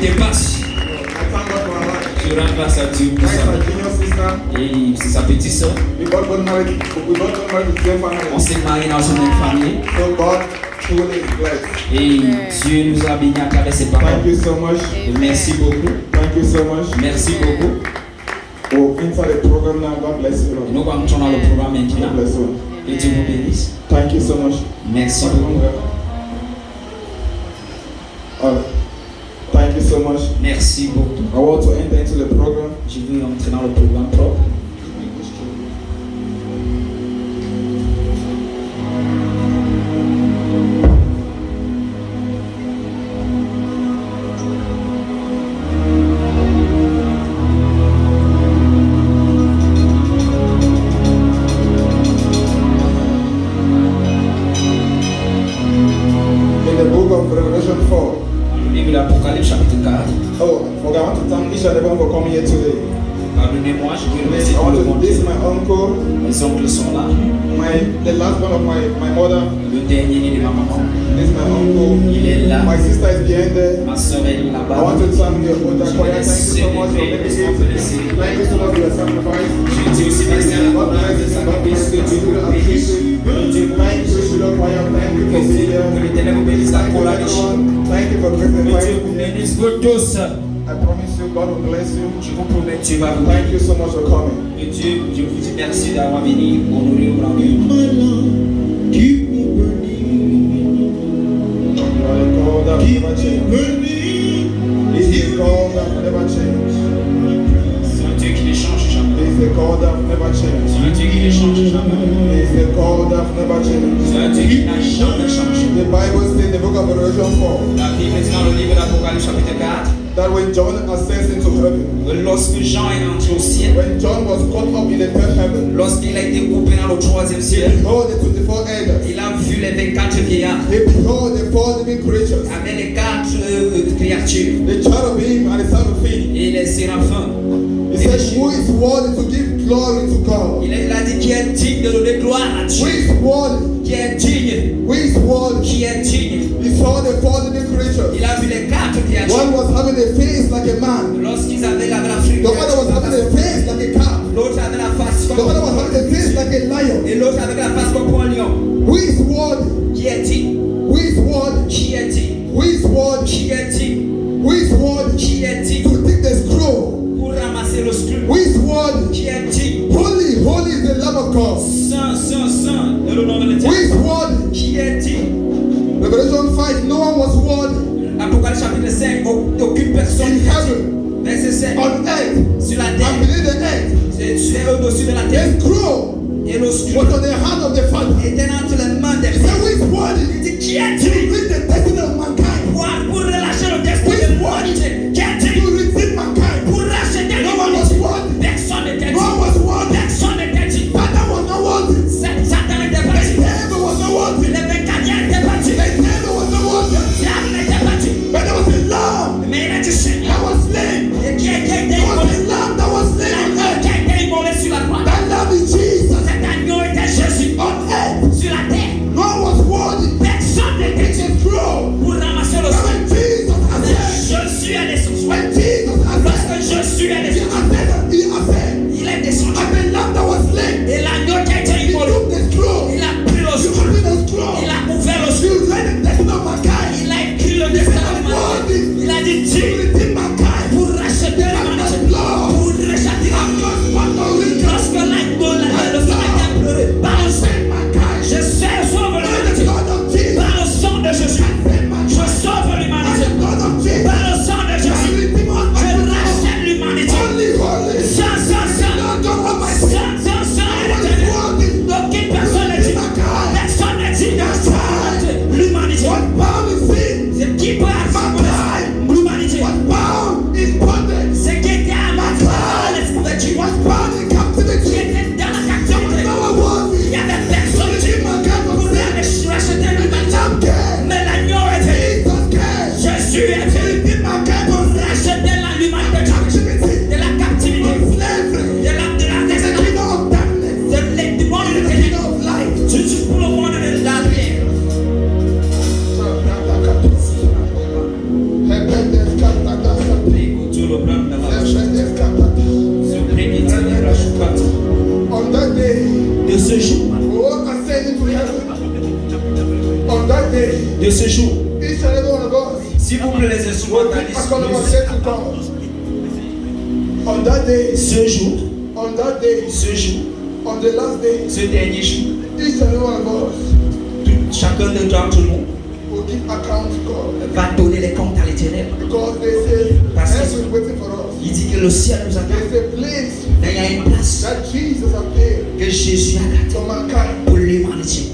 dépasse. Je rends grâce à Dieu pour ça. Et c'est sa petite soeur. On s'est mariés dans une même famille. Et Dieu nous a bénis à travers ses paroles. Merci beaucoup. Merci beaucoup. Oh, inside the program now, God bless you. Nous allons entrer dans le programme maintenant. God bless you. Que Dieu vous bénisse. Thank you so much. Merci beaucoup. Thank you so much. Merci beaucoup. I want to enter into the program. Je veux entrer dans le programme propre. Pardonnez-moi, je veux remercier tout le monde. This is my uncle. Mes oncles sont là. The last one of my mother. Le dernier de ma maman. This is my uncle. Il est là. My sister is behind there. Ma soeur est là-bas. I want to thank you for the choir. Thank you so much for making it. Thank you so much for your sacrifice. Je dis aussi merci à la God bless you. sacrifice que Dieu vous bénisse. Thank you to the choir. Thank you for being here. Que l'Éternel vous bénisse la chorale. Thank you for Que Dieu vous Christmas. bénisse vous tous. I promise you, God will bless you. Je vous promets, Dieu va vous Thank you so much for coming. Et Dieu, je vous dis merci d'avoir venu honorer au grand Dieu. Keep me burning. You are the God that never changes. He's the God that never changes. C'est un Dieu qui ne change jamais. He's the God that never changes. C'est un Dieu qui ne change jamais. He's the God that never changes. C'est un Dieu qui n'a jamais changé. The Bible says in the book of Revelation 4 La Bible dit dans le livre d'Apocalypse chapitre 4 that when John ascends into heaven, lorsque Jean est entré au ciel, when John was caught up in the third heaven, lorsqu'il a été coupé dans le troisième he ciel, beheld the 24 elders. il a vu les 24 vieillards He beheld the 4 living creatures, avec les 4 créatures the cherubim and the seraphim. et les séraphins. He said, who is worthy to give glory to God? Il a dit qui est digne de donner gloire à Who Dieu. is worthy? Qui est digne. Who is worthy? Qui est digne. He saw the 4 living creatures. Il a vu les 4 créatures. One was having a face like a man. Lorsqu'ils avaient la figure, The other was having a face like a calf. l'autre avait la face The other was comme having a face like a lion. et l'autre avec la face comme un lion. Who is worthy? Qui est digne. Who is worthy? Qui est digne. Who is worthy? Qui est digne. Who is worthy Qui est digne. to take the scroll? Pour ramasser le scrutin. Who is worthy? Qui est digne. Holy, holy is the Lamb of God. Saint, saint, saint est le nom de Who l'Éternel. is worthy? Qui est digne. Revelation 5, no one was worthy Apocalypse chapitre 5, aucune personne in n'est digne. heaven, Verset 5. on earth, Sur la and terre. beneath the earth. C'est au-dessus de la terre. The scroll Et le was scrutin on the hand of the Father. était entre les mains des He said, pères. who is worthy Il dit qui est to digne. read the destiny of mankind? Pour relâcher le destin de l'humanité. Qui est digne. To redeem mankind. Pour racheter No one was l'humanité. worthy. Personne n'était No one digne. was worthy. Personne n'était digne. Satan was not worthy. Satan n'était pas The digne. devil was not worthy. Les Bécaniens n'étaient pas The dignes. devil was not worthy. Le diable n'était pas digne. But there was a lamb Mais il a dit Seigneur. that was slain. Et qui a été There was immolé. a lamb that was slain on earth. Qui a été immolé sur la croix. That lamb is Jesus Cet agneau était Jésus. on earth. Sur la terre. No one was worthy. Personne n'était It's digne. a scroll. Pour ramasser le But sang. when Jesus ascended, Je suis à descendu. when Jesus ascended, Lorsque je suis à he descendu. ascended. Il est descendu. And the lamb that was slain, Et l'agneau qui a été he immolé. took the scroll. Il a pris le You sang. open the scroll. Il a ouvert le sang. You read the destiny of mankind. Il a écrit le destin de l'humanité. Il a dit To digne. redeem mankind. Pour racheter l'humanité. Pour racheter l'humanité. Lorsque l'agneau, le sang a été pleuré. Par le sang. Je sais sauver l'humanité. Par le sang de Jésus. Je sauve l'humanité. Par le sang de Jésus. Je rachète l'humanité. Sans, sans, sans. Sans, sans, sans. Aucune personne n'est digne. Personne n'est digne de l'humanité. C'est qui passe l'humanité. instrumentalise On that day, ce jour, on that day, ce jour, on the last day, ce dernier jour, each and every one of us chacun d'entre nous will give account to God. va donner les comptes à l'Éternel. Because they say, heaven is waiting for us. Il dit que le ciel nous attend. There's a place Mais il y a une place that Jesus has paid que Jésus a gâtée for mankind. pour l'humanité.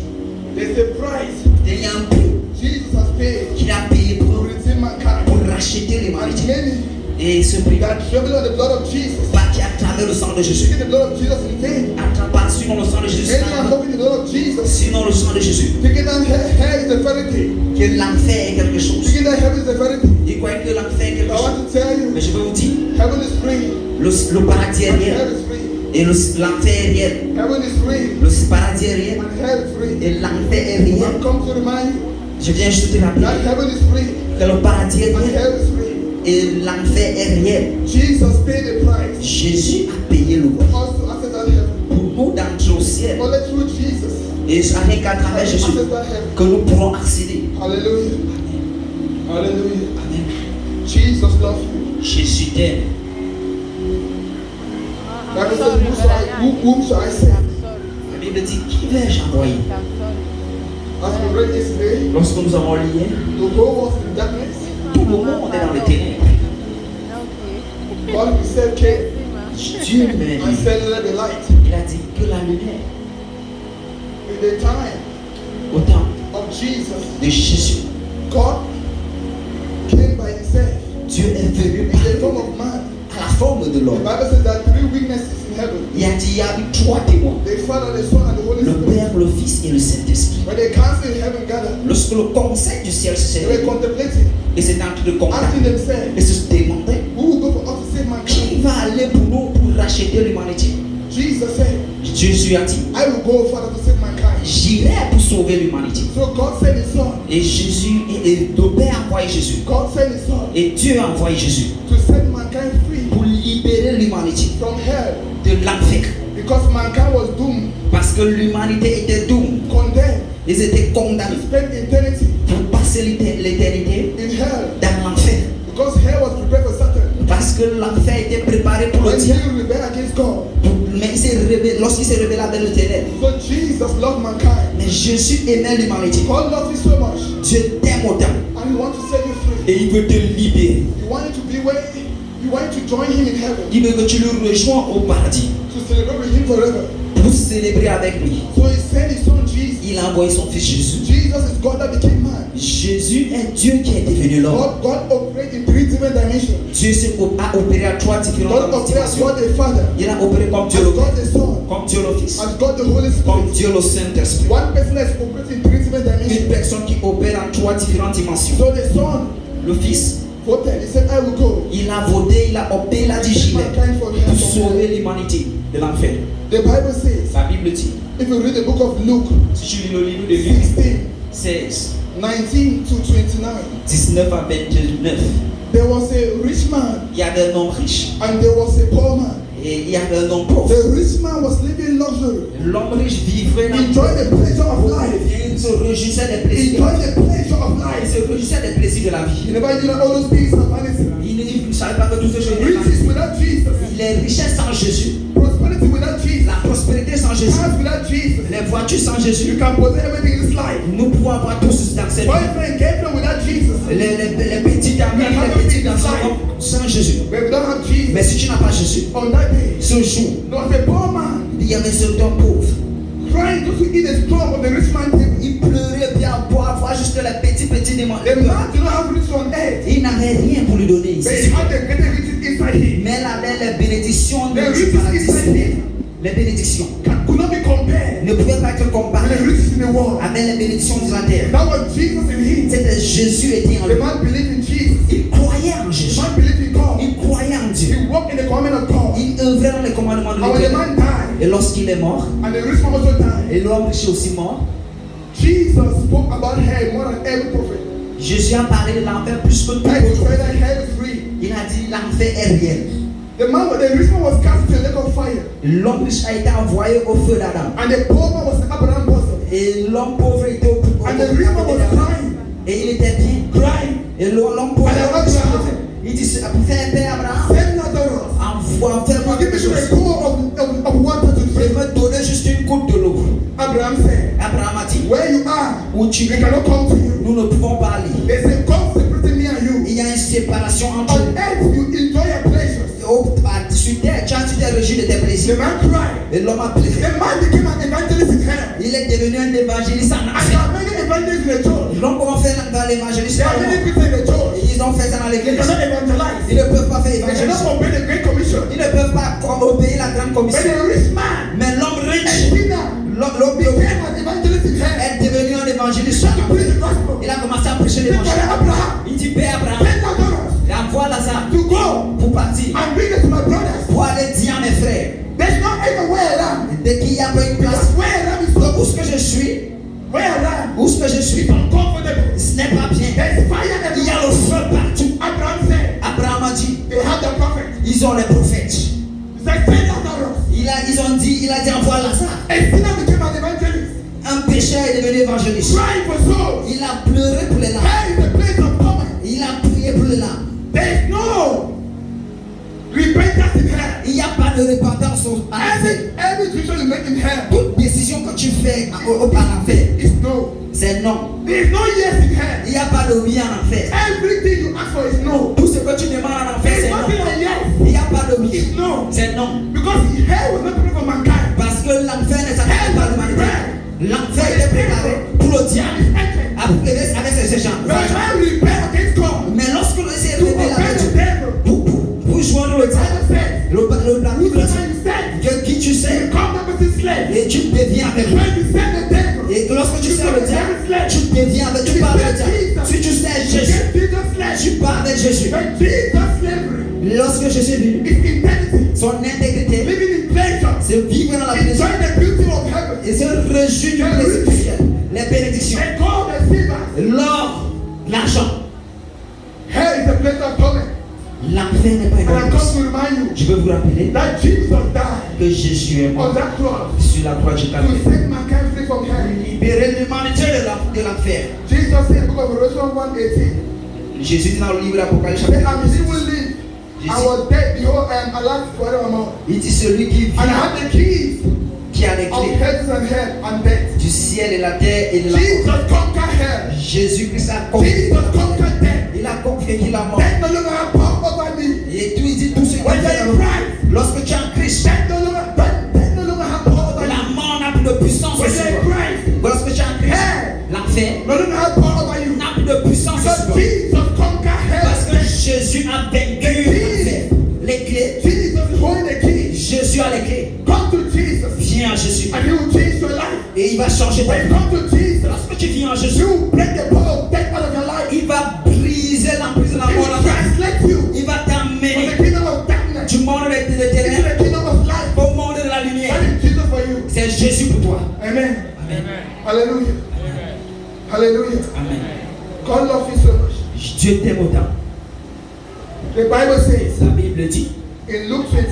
There's a price Il y a un prix Jesus has paid qu'il a payé to pour redeem mankind. racheter And l'humanité. many Et ce prix that travel on the blood of Jesus, bâti à travers le sang de Jésus. taking the blood of Jesus in vain. Sinon le sang de Jésus. Many are hoping the blood of Jesus, Sinon le sang de Jésus. thinking that hell is a very thing. Que l'enfer est quelque chose. Thinking that heaven is a very thing. Il croit que l'enfer est quelque I chose. want to tell you, Mais je vais vous dire, heaven is free. le paradis est And réel. hell is free. Et l'enfer est réel. Heaven is free. Le paradis est réel. And hell is free. Et l'enfer est réel. I've come to remind you Je viens juste te rappeler that heaven is free. que le paradis est And réel. hell is free. Et l'enfer est réel. Jesus paid the price Jésus a payé le prix for us to access that heaven. pour nous d'entrer au ciel. Only through Jesus Et avec à travers access Jésus that heaven. que nous pourrons accéder. Hallelujah. Hallelujah. Amen. Jesus loves you. Jésus t'aime. Bible says, whom shall I send? La Bible dit, qui vais-je envoyer? As we read yesterday, Lorsque nous avons lié, the whole world was in darkness. tout le monde est dans les ténèbres. God himself came Dieu même, and said, let there be light. il a dit que la lumière, In the time au temps of Jesus, de Jésus, God came by himself Dieu est venu in the form of man. à la forme de The l'homme. Bible says that three witnesses in heaven, Il a dit, il y a eu trois témoins, the Father, the Son, and the Holy le Spirit. Père, le Fils et le Saint-Esprit. When the council in heaven gathered, Lorsque le conseil du ciel se they were s'est contemplating, et c'est en train de asking contacter themselves, et se demander who will go for us to save mankind? qui va aller pour nous pour racheter l'humanité. Jesus said, Jésus a dit, I will go, Father, to save mankind. j'irai pour sauver l'humanité. So God sent his Son. Et Jésus, et le Père a envoyé Jésus. God sent his Son Et Dieu a envoyé Jésus to set mankind free pour libérer l'humanité from hell de l'enfer. because mankind was doomed, Parce que l'humanité était doomed. condemned Ils étaient to condamnés spend eternity pour passer l'éternité in hell dans l'enfer. because hell was prepared for Satan. Parce que l'enfer était préparé pour le When he diable. rebelled against God. Mais lorsqu'il s'est révélé avec le ténèbre. So Jesus loved mankind. Mais Jésus aimait l'humanité. God loves you so much Dieu t'aime autant. and he wants to set you free. Et il veut te libérer. He wants you to be where you want to join him in heaven Il veut que tu le rejoins au paradis to celebrate with him forever. pour célébrer avec lui. So he sent his son Jesus. Il a envoyé son fils Jésus. Jesus is God that became man. Jésus est Dieu qui est devenu l'homme. God operates in three different dimensions. Dieu a opéré à trois God différentes operates as dimensions. God the Father, Il a opéré comme as Dieu le God Père, the Son, comme Dieu le Fils, as God the Holy comme Spirit. Dieu le Saint-Esprit. One person that is operating in three different Une dimensions. personne qui opère en trois différentes dimensions. So the Son Le Fils, voted. He said, I will go. il a voté, il a opté, il a dit j'y vais Mankind from pour hell. sauver l'humanité de l'enfer. The Bible says, La Bible dit, if you read the book of Luke si tu lis le livre de Luc 16, 16, 19 to 29, 19 à 29, there was a rich man il y avait un homme riche and there was a poor man. et il y avait un homme pauvre. The rich man was living luxury, L'homme riche vivait dans enjoying the pleasure of life, et il se réjouissait des plaisirs. enjoying the pleasure of Il life. se réjouissait des plaisirs de la vie. You never knew that all those things are vanity. Il ne savait pas que toutes ces choses étaient Riches without Jesus, les richesses sans Jésus, prosperity without Jesus, la prospérité sans Jésus, cars without Jesus. les voitures sans You Jésus. can possess everything in this life. Nous pouvons avoir tout ceci dans cette vie. Boyfriend, girlfriend without Jesus. Les petits amis, les petits garçons sans Jésus. But if you don't have Jesus, Mais si tu n'as pas Jésus, on that day, ce jour, there was a poor man il y avait cet homme pauvre. crying just to eat the strong of the rich man table. Il pleurait bien pour avoir juste les petits demandes. The man did not have riches on earth, Il n'avait rien pour lui donner but he ici. had the greater riches inside him. Mais il avait les bénédictions The du riches inside paradis. him Les bénédictions could not be compared ne pouvaient pas être with comparées the riches in the world. avec les bénédictions de la terre. That was Jesus in him. C'était Jésus était en The lui. man believed in Jesus. Il croyait en The Jésus. man believed in God. Il croyait en Dieu. He walked in the commandment of God. Il œuvrait dans les commandements de And when the l'Éternel. man died, Et lorsqu'il est mort, and the rich man also died, et l'homme riche est aussi mort, Jesus spoke about hell more than every prophet. Jésus a parlé de l'enfer plus que tout I autre. declare that hell is free. Il a dit l'enfer est réel. The rich man was cast into a lake of fire, L'homme riche a été envoyé au feu d'Adam. and the poor man was in Abraham's bosom. Et l'homme pauvre était au And the rich man was crying, Et il était bien. crying, Et l'homme pour il dit, Père Abraham, send Lazarus. envoie-moi Give quelque me a chose. goal of water to Je drink. vais te donner juste une goutte de l'eau. Abraham said, Abraham a dit, where you are, où tu we es, cannot come to you. nous ne pouvons pas aller. There's a gulf separating me and you. Il y a une séparation entre On nous. earth, you enjoy your pleasures. Sur terre, tu t'es régi de tes The plaisirs. man cried. Et l'homme a pleuré. The man became an evangelist in hell. Il est devenu un évangéliste en And there enfer. are many evangelists in the church. L'homme comment faire dans l'évangéliste. There are many people in the church. Ils ont fait ça dans They l'église. cannot evangelize. Ils ne peuvent pas faire They cannot évangéliste. obey the Great Commission. Ils ne peuvent pas obéir la grande But commission. a rich man, Mais l'homme a riche, sinner, l'homme became an evangelist in hell. est devenu un évangéliste. To preach the gospel. Il a commencé à prêcher Say, l'évangile. Father Abraham, Il dit, Père Abraham, send Lazarus et envoie Lazare to go pour partir, and bring it to my brothers. pour aller dire à mes frères. There's not even where I am. Dès qu'il n'y a pas une place, Because where I am is donc so où ce que je suis, where I am. où ce que je suis, Uncomfortable. ce n'est pas bien. There's fire Il y a everywhere. le feu partout. Abraham said, Abraham a dit, they have the prophet. ils ont les prophètes. He said, send Lazarus. Il a dit envoie Lazare. A sinner became an evangelist. Un pécheur est devenu évangéliste. Crying for souls. Il a pleuré pour les larmes. Hell is the place of coming. Il a prié pour les larmes. There is no repentance in hell. Il n'y a pas de repentance en enfer. Every decision you make in hell Toute décision que tu fais en enfer, is no. c'est non. There is no yes in hell. Il n'y a pas de oui en enfer. Everything you ask for is no. Tout ce que tu demandes en enfer, There c'est is nothing non. like yes. Il n'y a pas de oui. It's no. C'est non. Because hell was not prepared for mankind. Parce que l'enfer n'est pas par l'humanité. L'enfer était préparé pour le diable. Avec ses gens. But man rebel against God. Mais lorsque l'on s'est To rebellé obey avec the Dieu, devil. pour joindre le The diable, Bible says, la Bible whosoever dit you send, que qui tu you sais, become that person's slave. et tu deviens avec lui. When you send the devil, Et lorsque tu sers le diable, tu deviens avec, tu parles avec diable. Si tu sais you Jésus, get Jesus' slave. tu parles avec Jésus. But Jesus' slavery Lorsque Jésus est venu, is integrity. son intégrité, Living in pleasure. c'est vivre dans la plaisir Enjoy the beauty of heaven. et se réjouir du plaisir du ciel, les bénédictions, And God the silver. l'or, l'argent. Hell is a place of torment. L'enfer n'est pas And I une come chose. to remind you Je veux vous rappeler that Jesus died que Jésus est on mort that cross sur la croix du to Calvaire. set mankind free from hell. Libérer l'humanité de l'enfer. Jesus said in the book of Revelation 1:18, Jésus dit dans le livre de l'Apocalypse, he said, chapitre I'm he will live. I was dead, behold, I am alive forevermore. il dit celui qui vit, And I have the keys qui a les of clés Hades and hell and death. du ciel et la terre et de la mort. Jesus conquered hell. Jésus-Christ a conquis. Jesus conquered death. Il a conquis la mort. Death no longer have power over me. Et tout, il dit tout ce qui When est you're in Christ, lorsque tu es en Christ, death no longer have power over la you. mort n'a plus de puissance When sur you're in toi. Christ, Lorsque tu es en Christ, l'enfer no longer have power over you. n'a plus de puissance sur Because toi. Jesus conquered Parce hell. que Jésus a vaincu l'enfer. Les clés, Jesus is holding the keys. Jésus a les clés. Come to Jesus Viens à Jésus and he will change your life. et il va changer ta When vie. you come to Jesus, Lorsque tu viens à he Jésus, will break the power of death out of your life. il va briser l'emprise de la He mort will dans ta vie. translate you Il va from t'amener the kingdom of darkness du monde de into ténèbres the kingdom of light. au monde de la lumière. That is Jesus for you. C'est Jésus pour toi. Amen. Amen. Hallelujah. Hallelujah. Amen. God loves you so much. Dieu t'aime autant. The Bible says La Bible dit in Luke 23,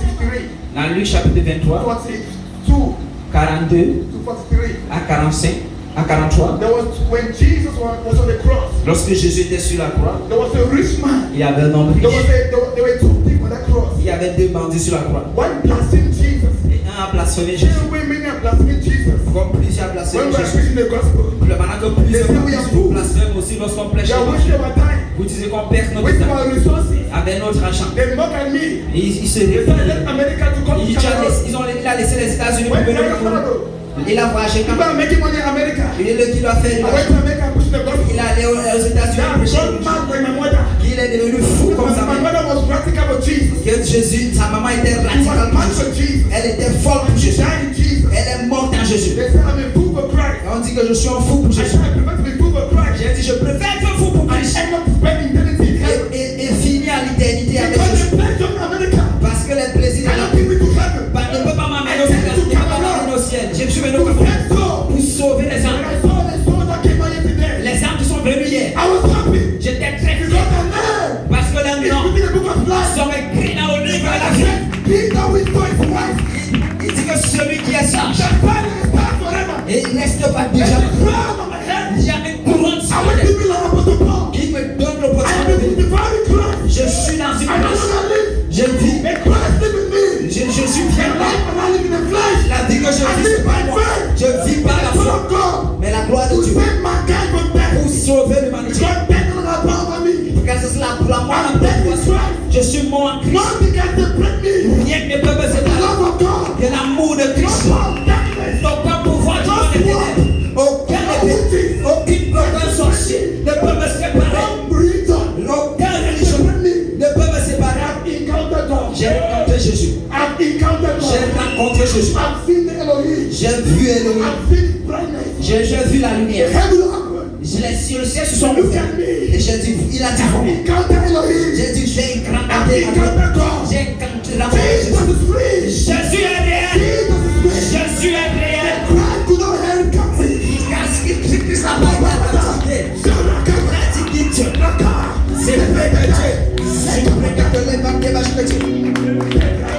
dans Luc chapitre 23, 42 42 to 43, à 45 à 43, there was when Jesus was on the cross, lorsque Jésus était sur la croix, there was a rich man. il y avait un homme riche. There were two people on that cross. Il y avait deux bandits sur la croix. One blasphemed Jesus. Et un a blasphémé Jésus. Two women are blaspheming Jesus. Comme plusieurs blasphèment When we are Jésus. preaching the gospel, Maintenant que plusieurs blasphèment aussi lorsqu'on prêche. they are wasting our time, Vous disiez qu'on perd notre wasting temps our resources. avec notre argent. They mock at me. Et ils se They said, let réfèrent. America to come to Cameroon. Il a laissé les États-Unis pour When venir did I au Cameroun. travel? Il a voyagé People quand are making money in America. il est le qui doit faire. I went to America and preached the gospel. Il est allé aux États-Unis Now, prêcher. God mad like my mother. Il est devenu fou comme sa My mère. mother was practical for Jesus. Que Jésus, sa maman était She was radicale pour mad for Jésus. Jesus. Elle était folle pour She Jésus. died in Jesus. Elle est morte en Jésus. They said I'm a fool for Christ. Et on dit que je suis un fou pour I Jésus. said I prefer to be fool for Christ. J'ai dit je préfère être un fou pour I Christ. end up spending eternity in heaven. Et finir à l'éternité avec Because Jésus. the pleasure in America Parce que les plaisirs de la cannot take me to heaven. ne peut pas m'amener au ciel. Ne peut pas m'amener au ciel. Je suis venu To pour save souls. sauver les When âmes. I saw the souls that came out yesterday, Les âmes qui sont venues hier. I was happy. J'étais très Because fier. the name Parce que leur is nom written in the book of life. sont écrits dans le livre de la I vie. said, he that will know his wife, Il dit que celui qui est sage. the Father is there forever. Et il reste pas There's déjà. a crown on my head. Il y a une couronne I sur will la tête give you like Apostle Paul. qui me donne I l'opportunité Je suis dans une I don't place. want to live. Je vis. But Christ live in me. Je suis The fier. life I'm not living in the flesh. La vie que je I vis, live c'est pas by moi. faith. Je vis par la The foi. of God. Mais la gloire de To Dieu. save mankind from death. Pour sauver l'humanité. God begging on our power over me. Car c'est cela pour la mort. I'm dead in Christ. Je suis mort en Christ. Nothing can separate me. Rien ne peut me The séparer love of God. de l'amour de No Christ. power of darkness. Aucun pouvoir du monde éternel. Aucun épée. Aucun sorcier ne peut me séparer. No religion. Aucun religion Separate me. ne peut me séparer. I've encountered God. J'ai rencontré Jésus. I've encountered J'ai God. rencontré Jésus. I've seen the Elohim. J'ai vu Elohim. I've seen brightness. J'ai vu la lumière. Heaven open. Je l'ai sur le ciel se sont ouverts. Et j'ai dit, il a dit pour moi. Encounter Elohim. J'ai dit, j'ai I've rencontré encountered God. J'ai rencontré Jésus. Jesus is free. Jésus est réel. Jesus is free. Jésus est réel. Christ could not help captivity. Christ n'a pas été à la captivité. C'est le vrai de Dieu. C'est le vrai de Dieu. Les banques des vaches de Dieu.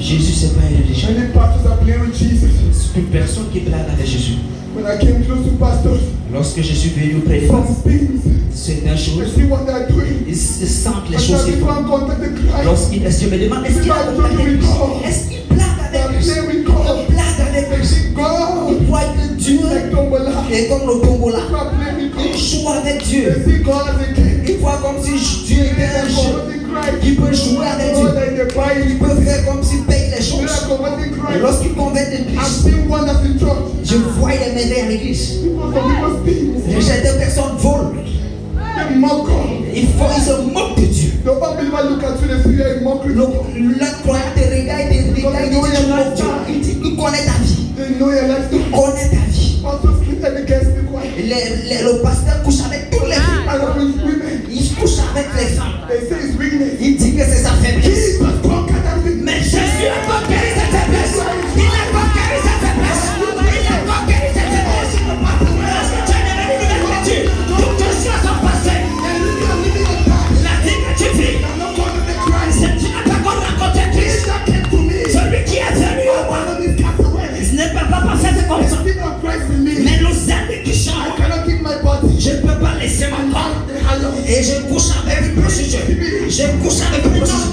Jésus, c'est pas une religion. Many pastors are playing with Jesus. C'est une personne qui blague avec Jésus. When I came close to pastors, Lorsque je suis venu près de some things, c'est une I chose. see what they're doing. Ils sentent les And choses some qu'ils people font. have contacted Christ. Lorsqu'il je me demande, est-ce qu'il a contact avec Christ? Est-ce qu'il blague avec Christ? Il blague avec They Christ. see God Il croit que Dieu like Tombola. est comme le tombola. People are playing with Il God. joue avec They Dieu. see God as a king. Il croit comme si Dieu était un jeu. Il peut jouer avec Dieu. Il peut faire comme s'il paye les choses. Et lorsqu'il convainc de Christ, je vois les merveilles à l'église. J'ai des personnes volent. Ils se moquent de Dieu. Le croyant te regarde, il te moque Dieu. Il connaît ta vie. Il connaît ta vie. Le pasteur couche avec toutes les femmes. Il couche avec les femmes. Il dit que c'est sa faiblesse. Mais Jésus a conquéri cette faiblesse. Il a conquéri cette faiblesse. Il a conquéri cette faiblesse. Lorsque tu es devenu nouvelle créature, toutes tes choses sont passées. La vie que tu vis, c'est tu n'as pas encore rencontré Christ. Celui qui est venu à moi, ce n'est pas passer comme ça. Mais nos amis qui chantent, je ne peux pas laisser mon corps. Et je couche avec une prostituée. Je couche avec une prostituée.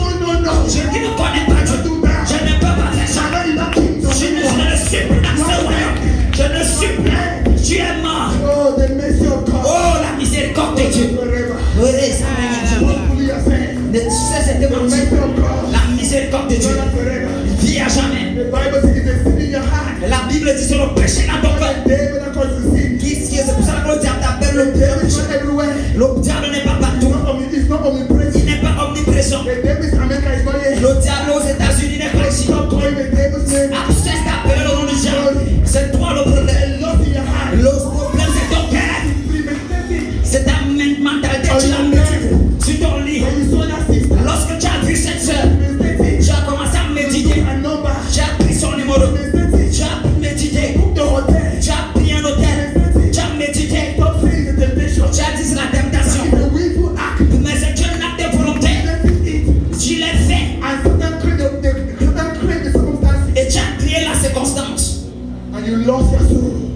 Je qui ne connais pas Dieu. Je ne peux pas faire ça. Je ne suis plus dans ce royaume. Je ne suis plus. Tu es mort. Oh, la miséricorde de Dieu. C'était mon Dieu. La miséricorde de Dieu vit à jamais. La Bible dit sur le péché dans ton cœur. C'est pour ça que le diable t'appelle le péché. Le diable n'est pas partout. Il n'est pas omniprésent. Le diable aux États-Unis n'est pas ici. Cesse d'appeler le nom du diable. C'est toi le problème. Le problème c'est ton cœur. C'est ta mentalité. Tu l'as mis sur ton lit. Lorsque tu as vu cette soeur, tu as commencé à méditer. Tu as pris son numéro. Tu as médité.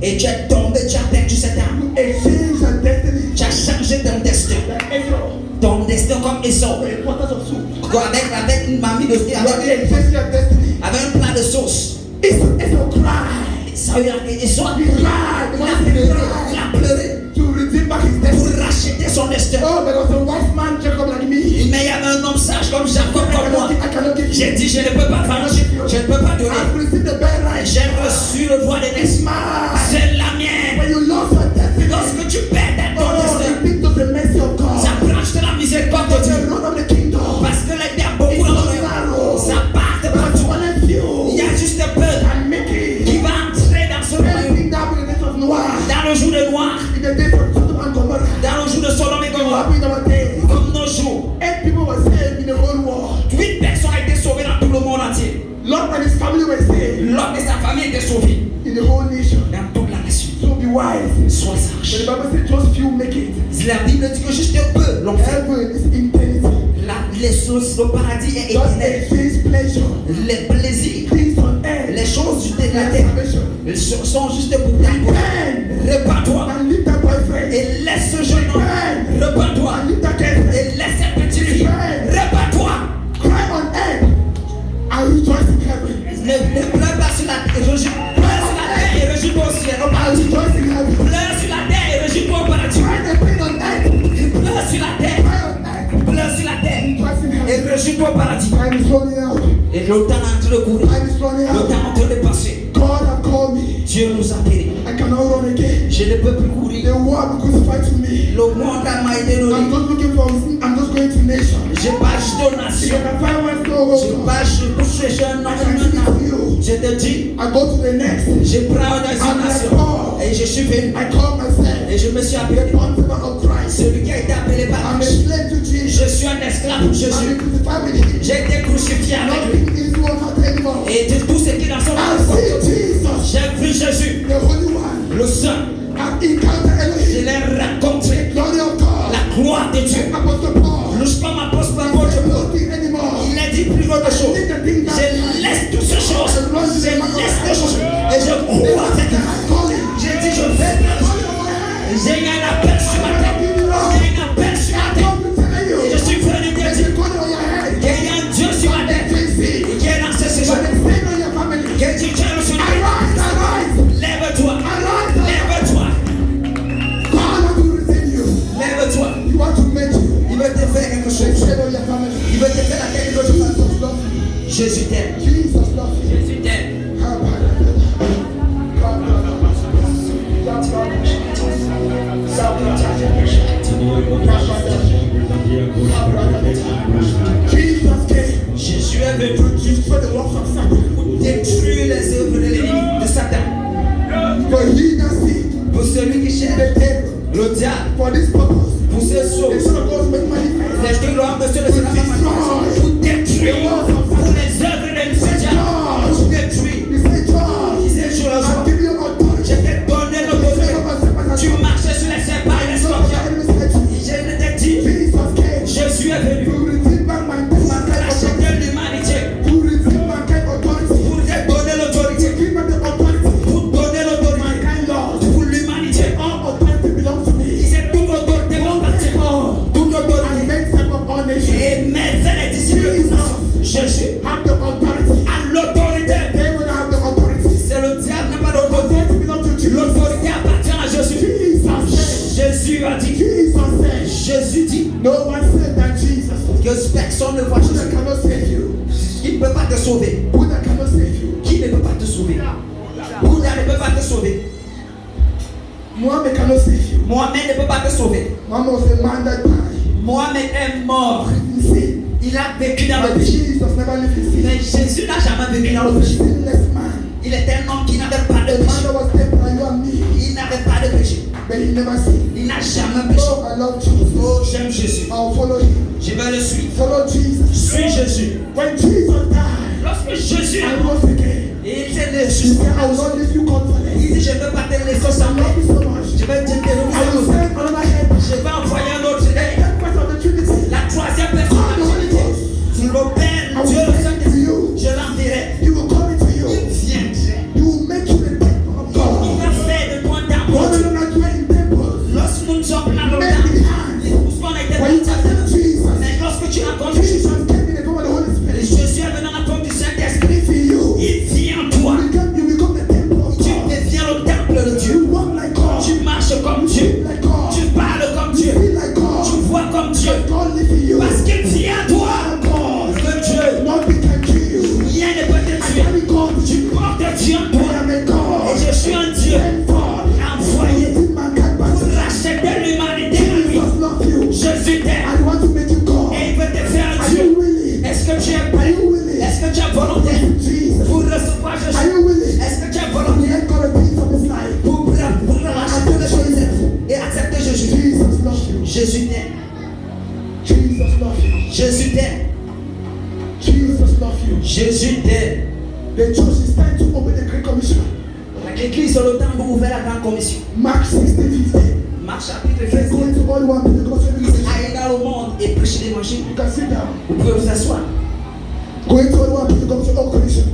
Et tu es tombé, tu as perdu cette âme. You exchange your destiny. Tu as changé ton destin. Like Esau. Ton destin comme Esau. For a pot of soup. Quoi, avec une mamie de You are exchanging your destiny. avec un plat de sauce. Esau cried. Esau a pleuré To redeem back his pour destiny. racheter son destin. Oh, there was a wise man, Jacob, like me. Mais il y avait un homme sage comme Jacob comme moi. I cannot give J'ai you. dit, je ne peux pas faire, je ne peux pas donner. I've received the birthright. J'ai reçu le droit de naissance. C'est la mienne. When you lost your destiny, Lorsque tu perds ton oh, destin, you think of the mercy of God. ça branche de la miséricorde de The Dieu. road of the kingdom. Parce que il y a beaucoup It's so d'hommes, narrow. ça part de But partout. one of you Il y a juste peu can make it. qui va entrer dans ce royaume. Anything that will in the days of Noah, Dans le jour de Noir, in the days of Sodom and Gomorrah, dans le jour de Sodome et it will Gomorrhe, happen in our days. comme nos jours, 8 people were saved in the whole world. 8 personnes ont été sauvées dans tout le monde entier. Lot and his family were saved Lot et sa famille étaient sauvés in the whole nation. dans toute la nation. So be wise. Sois But the sage. Bible says just few make it. La Bible dit que juste peu l'ont fait. Heaven is eternity. Les choses, le paradis est Just éternel. exchange pleasure. Les plaisirs, Things on earth. les choses de la And terre salvation. elles sont juste pour ta peau. Repent Répands-toi and leave that boyfriend. et laisse ce jeune homme. Répands-toi And leave that girlfriend. et laisse cette petite fille. Répands-toi. Cry on earth and rejoice in heaven. Ne pleure pas sur la terre. Pleure sur la terre et réjouis-toi au ciel. Au And paradis. rejoice in heaven. Pleure sur la terre et réjouis-toi au paradis. Cry the pain on earth. Pleure sur la terre. Cry on earth. Pleure sur la terre Rejoice in et heaven. réjouis-toi au paradis. Time is running out. Et le temps est en train de courir. Time is running Le out. temps est en train de passer. God have called me. Dieu nous a appelés. I cannot run again. Je ne peux plus courir. The war will crucify to me. Le monde m'a aidé de I'm nous. just looking for. I'm just going to nations. Je pars juste aux nations. Because I find one Je soul. pars juste pour chercher un I can give it homme. to you. Je te dis, I go to the next. je prends une nation. Et je suis venu. I call myself Et je me suis the appelé. bond servant of Christ. Celui qui a été appelé par I'm a Christ. slave to Jesus. Je suis un esclave pour I'm Jésus. crucified with him. J'ai été crucifié avec lui. Nothing is one heart anymore. Et de tout ce qui est dans son I corps. see Jesus, J'ai vu Jésus, the Holy One. le Saint. I've encountered Je Elohim, l'ai rencontré. glory of God. La gloire de Dieu. Apostle Paul. Nous sommes apôtres I d'apôtres. said nothing anymore. Il a dit plus autre chose. Je laisse toutes ces choses. Je laisse les choses. Et je crois avec lui. J'ai dit, je vais. J'ai eu un appel sur ma tête. J'ai eu un appel sur ma tête. Et je suis venu te dire qu'il y a un Dieu sur ma tête. Et qui est dans ce séjour. Que Dieu tient sur la tête. Lève-toi. Lève-toi. Lève-toi. Il veut te faire quelque chose. Il veut te faire la tête de l'autre façon. Jésus t'aime. Jésus t'aime. Jésus est venu pour détruire les œuvres de l'ennemi, de Satan. Pour celui qui cherche le diable, For this purpose, pour ces the choses, Son of God made manifest. les gloires de ceux de Satan, pour détruire, pour les œuvres de l'ennemi, pour détruire. He said, John, Il disait sur le I've jour, given you authority. je t'ai donné l'autorité. Tu marchais sur les serpents et les scorpions. Je t'ai dit, Jesus came Jésus est venu to redeem back my pour mankind, racheter l'humanité, to redeem mankind authority, pour te donner l'autorité, to give me the authority. pour donner l'autorité, Mankind lost. pour l'humanité. All authority belongs to Il me. disait, toute l'autorité m'appartient. Toute And l'autorité. make some of all nations. Et mes frères et disciples, Jésus Have the authority. a l'autorité. They will have the authority. C'est le diable qui n'a pas d'autorité. Authority belongs to Jesus. L'autorité appartient à Jésus. Jesus Jésus a dit, said, Jésus dit no one said that Jesus. que personne ne voit Buddha Jésus. cannot save you. Qui ne peut pas te sauver. Buddha cannot save you. Qui ne peut pas te sauver. Bouddha ne peut pas te sauver. Muhammad cannot save you. Mohamed ne peut pas te sauver. Muhammad was a man that died Mohamed est mort. in sin. Il a vécu dans le But péché. Jesus never lived in sin. Mais Jésus n'a jamais vécu dans He le was a péché. sinless man. Il était un homme qui n'avait pas de A man péché. that was tempted like you and me. Il n'avait pas de péché. But he never sinned. Il n'a jamais péché. Oh, I love Jesus. Oh, j'aime Jésus. I'll follow him. Je vais le suivre. Follow Jesus. Suis Jésus. When Jesus died, Lorsque Jésus I est mort, rose again. il s'est He laissé. said, I will not leave you comfortless. Il dit, je ne peux pas te laisser sans I love you so much. Je vais te I will dérouler. send another helper. Je vais envoyer un autre. The first of the Trinity. La troisième God, the personne. Holy Ghost. Sur le Père, I Dieu will le send it to Saint-Esprit. you. Je l'enverrai. He will come into Il you. viendrait. He will make you the temple of Il God. va faire de Jésus t'aime. Jesus loves you. Jésus t'aime. Jesus loves you. Jésus t'aime. The church is time to open the Great Commission. L'église est le temps pour ouvrir la grande commission. Mark 16:50. Marc chapitre Say, 15. go into all the world, preach the gospel every nation. Allez dans le monde et prêcher l'évangile. You can sit down. Vous pouvez vous asseoir. Go into all the world, preach the gospel all creation.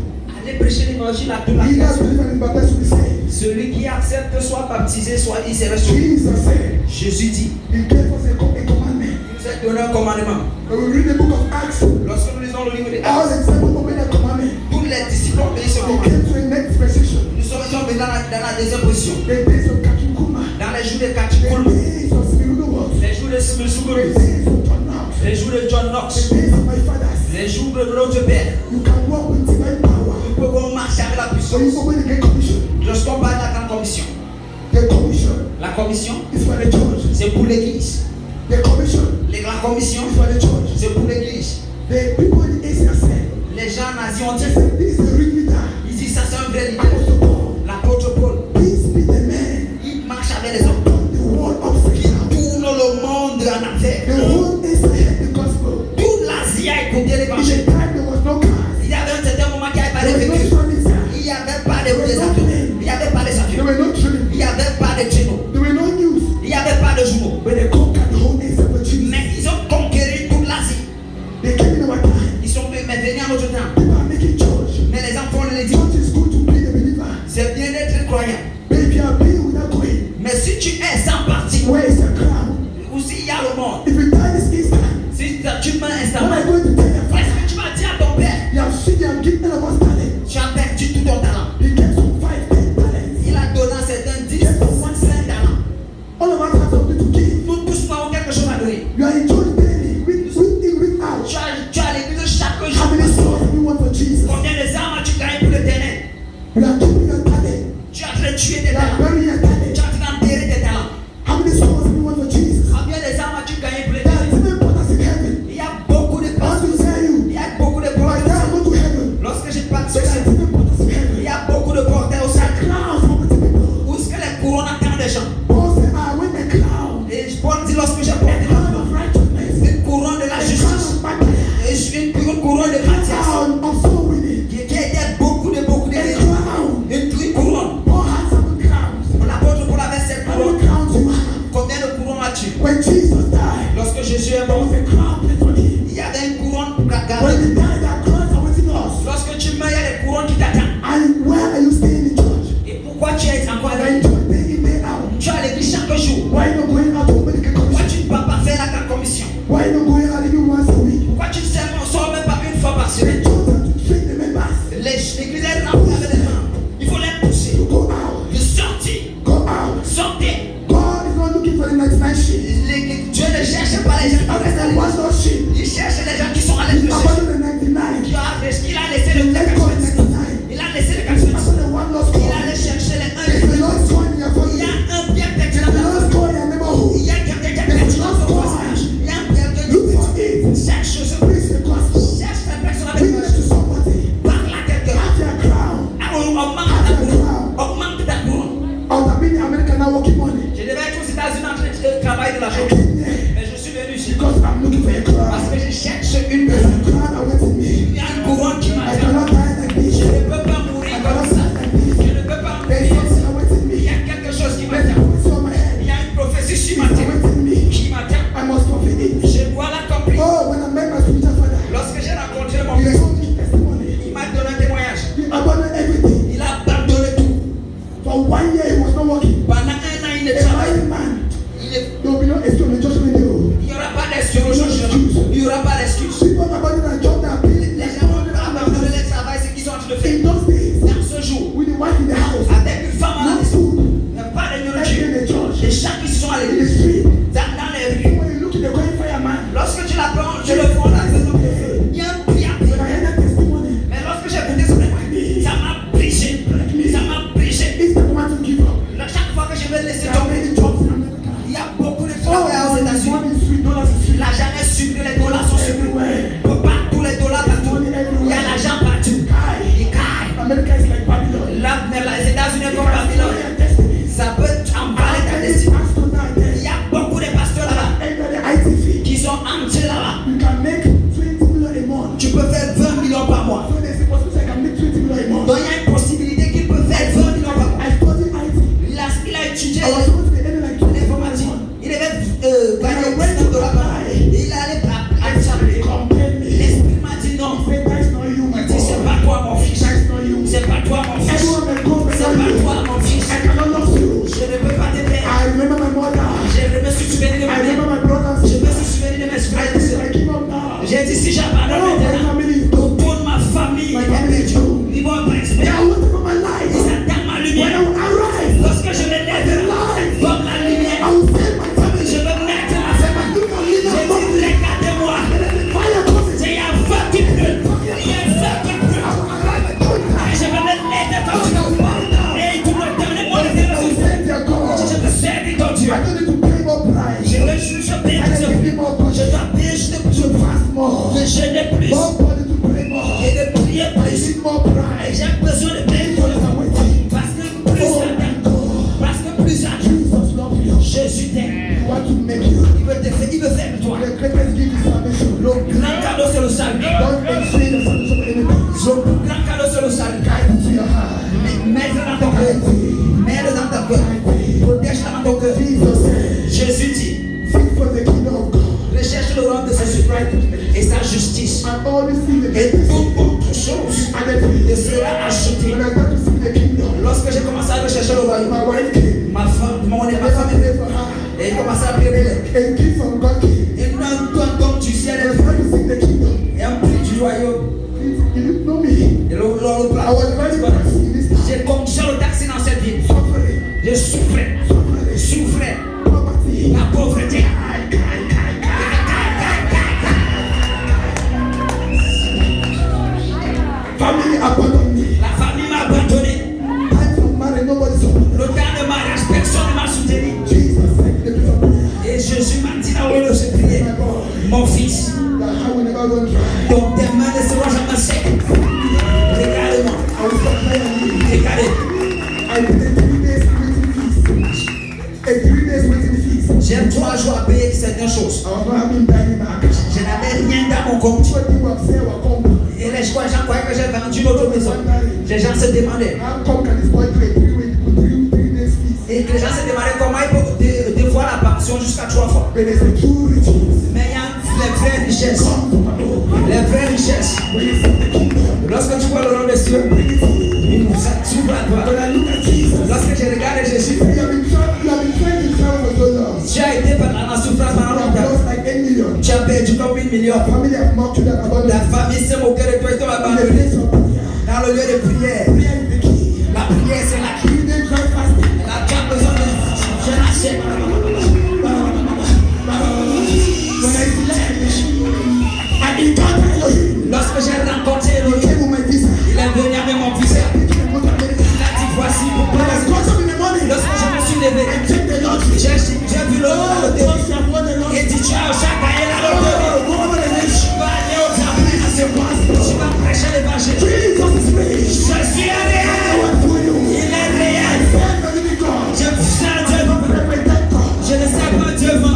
Allez prêcher l'évangile à toute la He that création. believes and is baptized will be saved. Celui qui accepte soit baptisé, soit il sera sauvé. Jesus said, Jésus dit, He gave us a commandment. il nous a donné un commandement. When we read the book of Acts, Lorsque nous lisons le livre des all Actes, the disciples obeyed that commandment. tous les disciples ont obéi ce They commandement. came to a next position. Nous sommes venus dans la deuxième position. The days of Kakikuma. Dans les jours de The Kachikoul, days of Spirudowas. les jours de The Smilsuguru, days of John Knox. les jours de John The Knox, days of my fathers. les jours de notre Père. You can walk with divine power. Nous pouvons marcher avec la So you puissance. obey the Great Commission. Lorsqu'on parle de la grande commission, The commission la commission, is for the church. c'est pour l'église. The commission La commission, is for the church. c'est pour l'église. The people in Asia said, Les gens nazis ont they dit, said, this is a real leader. ils disent ça c'est un vrai leader. Apostle Paul. L'apôtre Paul, Peace be the man. il marche avec les hommes. Turn the world upside down. Tourne le monde en affaire. The whole Asia heard the gospel. Toute l'Asie a écouté In l'évangile. the time there was no cars. Il y avait un certain moment qu'il n'y avait pas de There was no véhicule. transit. Il n'y avait pas de des avions. Il n'y avait pas de There avions. were no trains. Il n'y avait pas de traîneaux. There were no news. Il n'y avait pas de journaux. But they conquered the whole Asia for Jesus. Mais ils ont conquéri toute l'Asie. They came in our time. Ils sont venus à notre temps. People are making church. Mais les enfants le disent, Church is good to be a believer. c'est bien d'être croyant. But if you are being without going, Mais si tu es sans parti, where is the crown? ou s'il y a le monde, If you die this instant, si tu meurs what are instamment, you going to tell your est-ce father? que tu vas dire à ton père, You have seen, you have given all of us talent. tu as perdu tout ton talent. He gave some 5, 10 talents. Il a donné à certains 10 ou 5 talents. All of us have something to give. Nous tous nous avons quelque chose à donner. You are in church daily, week in, week out. Tu as à l'église chaque How jour. many souls do you want for Jesus? Combien de âmes tu gagnes pour l'éternel? You are keeping your talent. Tu as en train de tuer tes You are talents. burying your talent. Tu as en train d'enterrer tes talents. How many souls do you want for Jesus? Combien de âmes tu gagnes pour There are l'éternel? even portals in heaven. Il y a beaucoup de I want personnes. to tell you, Il y a beaucoup de by the time I porteurs. go to heaven, Lorsque je parle de there are ça, even portals in il heaven. y a beaucoup de porteurs au sac. Crowns for the people. Où est-ce que les couronnes attendent des gens? Paul said, I win the crown. Et Paul dit lorsque j'ai A porté crown of righteousness. une couronne de la A crown justice, of Messiah. et une couronne de A Matthias, crown of soul winning. qui aide beaucoup de A gens. crown. Une couronne. Paul had 7 crowns. L'apôtre Paul avait 7 How couronnes. many crowns you have? Combien de couronnes as-tu? When Jesus died, Lorsque Jésus est there mort, was a crown placed on him. il y avait une couronne pour When garder. he died, that crowns are waiting us. Lorsque tu meurs, il y a des couronnes qui t'attendent. And where are you staying in church? Et pourquoi tu es encore You are avec in church day in, day out. Tu as l'église chaque jour. Why you not going out to open the Pourquoi commission? tu ne vas pas faire la grande commission? Why you not going out even once a week? Pourquoi tu ne sors même pas une fois par The semaine? church has to train the members L'église est remplie avec des gens. Il faut les pousser. to go out. De sortir. Go out. Sortez. God is not looking for the 99 sheep. Dieu ne cherche pas les gens qui After restent à the l'église. one lost sheep, Il cherche les gens qui sont à l'église. abandon the 99. Il a laissé le Let go of the 99. Il a laissé le 99. After the one lost Il coin, allait chercher les if the 1. lost coin in your Il y family, a un bien if the pertinent. lost coin in your neighborhood, Il y a quelqu'un qui a pertinent dans ton voisinage. Il y a un bien look for pertinent. it. Cherche ce Preach the gospel. Cherche cette personne avec Preach to toi. somebody. Parle à quelqu'un. Have your crown. Augmente ta couronne. Augmente ta couronne. Out of being in America now working money. Je devais être aux États-Unis en train de travailler de la I journée. came here Mais je suis venu ici because I'm looking for a parce crown. que je cherche une There's personne. a crown awaiting me. Il y a une couronne qui I m'attend. cannot die like this. Je ne peux pas mourir I comme cannot ça. die like this. Je ne peux pas There's mourir. something awaiting Il y me. a quelque chose qui There's a m'attend. voice on my Il head. y a une prophétie It's qui m'attend. awaiting me. Qui m'attend. I must fulfill it. Je dois l'accomplir. Oh, when I met my spiritual father, Lorsque j'ai rencontré mon he père, told me testimony. il m'a donné un témoignage. He abandoned everything. Il a abandonné tout. For 1 year, he was not working. Pendant 1 an, il ne A travaille married man. Il est- There will be no excuse on the judgment day. il n'y aura pas d'excuse. Il n'y aura pas d'excuse. People abandon a job that pays. Les gens vont abandonner le travail, ce qu'ils sont en train de faire. In those days, Dans ce jour, with the wife in the house, avec une femme à la no maison, food, il n'y a pas de every nourriture. day in the church, Les gens qui sont à in the l'église, street. dans les rues, When you look at the going fireman, lorsque tu l'apprends, je le vois dans la maison. Il y a un prix à payer. when I heard that testimony, Mais lorsque j'ai écouté ce témoignage, ça m'a brisé. Ça m'a brisé. it's the moment to give up. Chaque fois que je vais laisser There are tomber, many jobs in America. il y a beaucoup de Oh, travail aux États-Unis. money is sweet, dollars is sweet. L'argent est sucré, les dollars sont sucrés. Partout, les dollars partout. Il y a l'argent partout. Il caille. America is like Babylon. Là, mais les États-Unis It comme can Babylone, destroy your destiny. ça peut emballer ta And destinée. pastor now Il there. y a beaucoup de pasteurs là-bas. And the étudié I was supposed to be earning like l'informatique. $2,000. Il devait gagner 100 dollars par an. Il allait à Actually, compare me. l'esprit m'a dit non. Say, that's not you, my Il dit c'est boy. pas toi mon fils. That's not you. C'est pas toi mon fils. Everyone may go, but C'est not pas you. toi mon fils. I cannot love you. Je ne peux pas te plaire. I remember my mother. Je me suis souvenu de I ma remember mère. my brothers. Je me suis souvenu de mes I frères et think sœurs. I give up now. J'ai dit si j'abandonne No, my maintenant, family is done. toute ma famille My est family is perdue. done. Ils vont pas They espérer. are waiting for my life. Ils attendent ma When I lumière. will arrive, Lorsque je vais naître, comme la I lumière, will save my family. je vais mettre ma famille. Look at me J'ai now. dit regardez-moi. Fire coming. Il y a un feu qui brûle. Il y a un feu qui brûle. Et je vais mettre ton Dieu. Et tout le temps, les mots de I will save their God. je te sers ton Dieu. I don't need to pay more price. Je veux juste payer I plus. need to pay more Je budget. dois payer juste To plus. fast more. De jeûner plus. More body to pray more. Et de prier I plus. need more price. J'ai besoin de payer pour le Because I'm waiting. Parce que plus Oh ça my God. parce que plus ça Jesus love you. Jésus t'aime. He want to make you. Il veut faire de toi. The greatest gift is salvation. Le grand cadeau c'est le salut. Don't exchange the salvation for anything. Le grand cadeau c'est le salut. Guide it to your heart. Mets-le dans ton cœur. Mets-le dans ton cœur. Protège-le dans ton cœur. Jesus said, Jésus dit, seek for the kingdom of God. recherche le royaume de Jésus et sa justice. And all these things Et that toute autre chose added to te it. sera ajoutée. When I got to seek the kingdom, Lorsque j'ai commencé à rechercher le royaume, my wife came. ma femme, mon et I ma never famille, prayed for her. et il commençait à prier pour elle. A gift from God came. Et nous, un don du ciel And I tried to seek the kingdom. et un prix du royaume. Please, you didn't know me. Et le I was very taxi in this town. j'ai conduit le taxi dans cette ville. Suffering. Je souffrais, souffrais, Poverty. la pauvreté. Family abandoned me. La famille m'a abandonné. Time for marriage, nobody supported. Le temps de mariage, personne ne m'a soutenu. Jesus said, the place of prayer. Et Jésus m'a dit là où je priais, My boy, mon fils, that I will never run dry. donc tes mains ne seront jamais secs. Regarde-moi, I will stop praying. regardez. I did a 3 days waiting feast. A 3 days waiting feast. J'ai 3 jours à payer certaines choses. I was not having money back. Je n'avais rien dans mon compte. What people have said were come. Et les gens croyaient que j'ai vendu l'autre maison. Les gens se demandaient. How come can this boy do a 3 days feast? Et que les gens se demandaient comment il peut devoir la pension jusqu'à 3 fois. But there's a true riches. Mais il y a les vraies richesses. Come to my Lord. Les vraies richesses. When you seek the kingdom, Lorsque tu vois le nom des cieux, ça s'ouvre à toi. when I look at Jesus, Lorsque je regarde Jésus, you have been trying to travel for so long. tu as été pendant la souffrance pendant You have longtemps. lost like 8 million. Tu as perdu comme 8 millions. Family have mocked you that about La that. famille s'est moquée de toi et t'a In the abandonné. place of prayer. Dans le lieu de prière, Prayer is the key. la prière c'est la clé. You didn't try fasting. La tu as besoin de je l'achète. When I slept, I encountered Elohim. Lorsque j'ai rencontré He Elohim, came with my visa. il est venu avec mon visa. He came to America. Il a dit voici When I pourquoi. got up in the morning, Lorsque je me suis levé, I checked the lottery. j'ai vu le Oh, loterie. once you have won the Et lottery, dit tu as gagné la loterie. oh, go over the nation. Tu vas aller au travail. As a Tu pastor, vas prêcher l'évangile. Jesus is rich. Je suis I réel. want for you. Il est réel. Send the living God. Je sais un Dieu vivant. Represent God. Je ne sais pas Dieu vivant.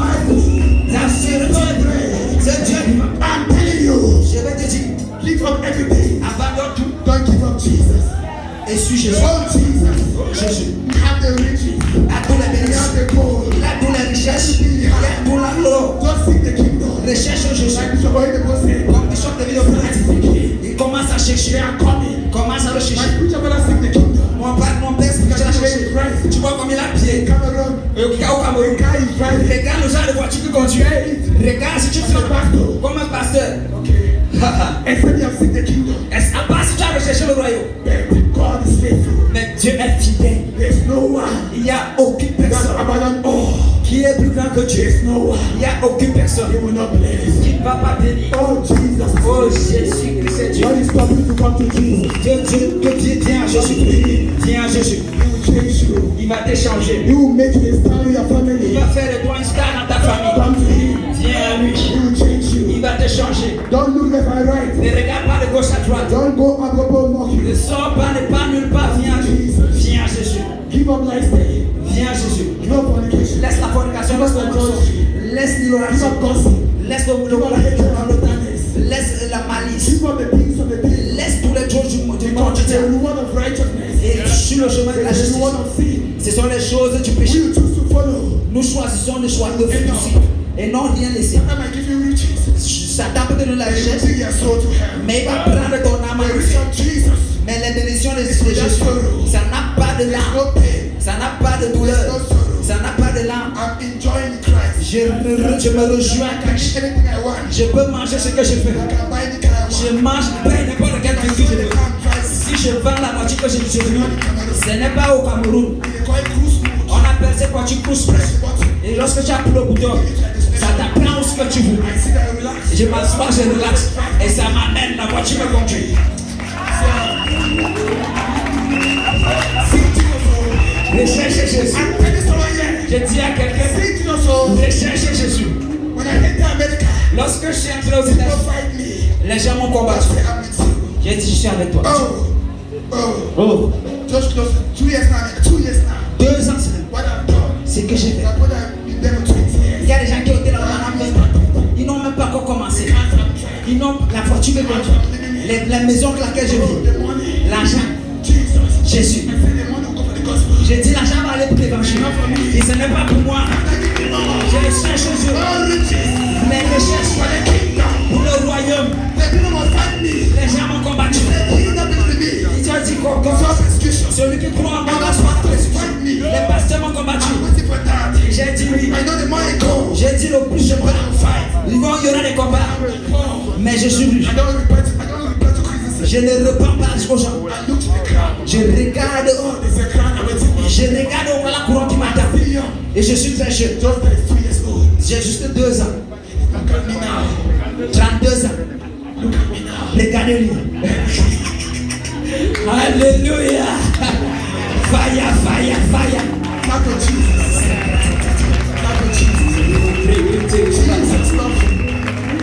J'assure Dieu. C'est Dieu vivant. I'm telling you, Je vais te dire, give up everything. abandonne tout Don't give up Jesus. et suis Jésus. Oh, Jesus. Jésus. Have the riches. À tous les You bénédictions. have the gold. Il a tous les richesses. Il a tout l'or. Go seek the kingdom. Recherche Jésus. Like Bishop Oyedepo said, Comme Bishop David Oyedepo. Il commence à chercher. Commence à le my chercher. preacher brother seek the kingdom. Mon père explique à chercher. Tu vois comme il a pied. Cameroon, Au Cameroun. guy is driving. Regarde le genre de voiture qu'il conduit. Regarde si tu fais comme un pasteur. Okay. Except you have seek the kingdom. Est-ce à part si tu as recherché le royaume? But God is faithful. Mais Dieu est fidèle. There's no one Il n'y a aucune that personne abandon all. qui est plus grand que Dieu. There's no one. Il n'y a aucune personne He will not bless. qui ne va pas bénir. Oh, Jesus. Oh Jésus-Christ, c'est Dieu. God is stopping you to come to Jesus. Viens à Jésus. Viens à Jésus. He will change you. Il va t'échanger. He will make you a star in your Il family. va faire de toi une star dans ta famille. Come to Him. Viens à lui. He will change Il you. va te changer. Don't look left and right. Ne regarde pas de gauche à droite. Don't go and go mock Ne you. sors pas, ne pas nulle part. Viens à lui. Viens à Jésus. Give up lifestyle. Viens à Jésus. Give up fornication. Laisse la fornication, laisse la mensonge. Laisse Give l'ignorance. up gossip. Laisse le Give up hatred and bitterness. Laisse la malice. Give up the things of the day. Laisse tous les jours du Because the quotidien. reward of righteousness Et sur le chemin de la is the justice. reward of sin. C'est sont les choses du péché. We choose to follow. Nous choisissons de suivre et non rien laisser. Sometimes I give you riches. Satan peut te donner la And you richesse, take your soul to hell. mais il va prendre ton âme à The l'enfer. rich of Jesus. Mais les bénédictions de Jésus, ça n'a pas de There's larmes, no pain. ça n'a pas de douleur, ça n'a pas de larmes. I'm enjoying Christ. Je me rejoins I à can Christ. eat anything I want. Je peux manger ce que je veux. I can buy any car I want. Je mange n'importe quel I véhicule sell je the veux. car I'm driving. Si je vends la voiture que je veux, ce n'est pas au Cameroun. They call it cruise mode. On appelle cette voiture cruise press. Et lorsque tu appuies le bouton, ça t'apprend ce que tu veux. I sit there and relax. Je m'assois, je relaxe. Et ça m'amène, la voiture me conduit. Recherchez Jésus. I'm telling someone here. Je dis à quelqu'un, Sing to your soul. recherchez Jésus. When I enter America, Lorsque je suis entré aux don't États-Unis, fight me. les gens m'ont I combattu. say I'm with you. J'ai dit, je suis avec toi. Oh. Just close. 2 years now. 2 years now. 2 ans, c'est What I've done. ce que j'ai fait. My brother has been there for 20 Il years. y a des gens qui ont été là pendant 20 ans. Ils n'ont même pas encore commencé. Ils n'ont la voiture de conduire. La maison dans laquelle je vis. The money. L'argent. Jesus. Jésus. I say the money will go for the gospel. J'ai dit, l'argent va aller pour l'évangile. Et ce n'est pas pour moi. Je cherche Jésus. All riches. Mais je cherche For the kingdom. pour le royaume. The people must fight me. Les gens m'ont combattu. The kingdom is with me. Ils ont dit qu'on It's all persecution. celui qui croit en moi va Others se battre. must fight me. Les pasteurs m'ont combattu. I'm waiting for that. J'ai dit oui. I know the more I go, J'ai dit le plus je the more I'll parle. fight. Il y aura des combats. Mais je suis lui. I don't repent to criticism. Je ne repens pas aux gens. I look to the crown. Je regarde, Oh, there's a crown awaiting me. je regarde au moins la couronne qui m'attend. Be young. Et je suis très jeune. Just 32 years old. J'ai juste 2 ans. Look at me now. 32 ans. Look at me now. Regardez-lui. Alléluia. Fire, fire, fire. Clap for Jesus. Clap for Jesus. Jesus loves you.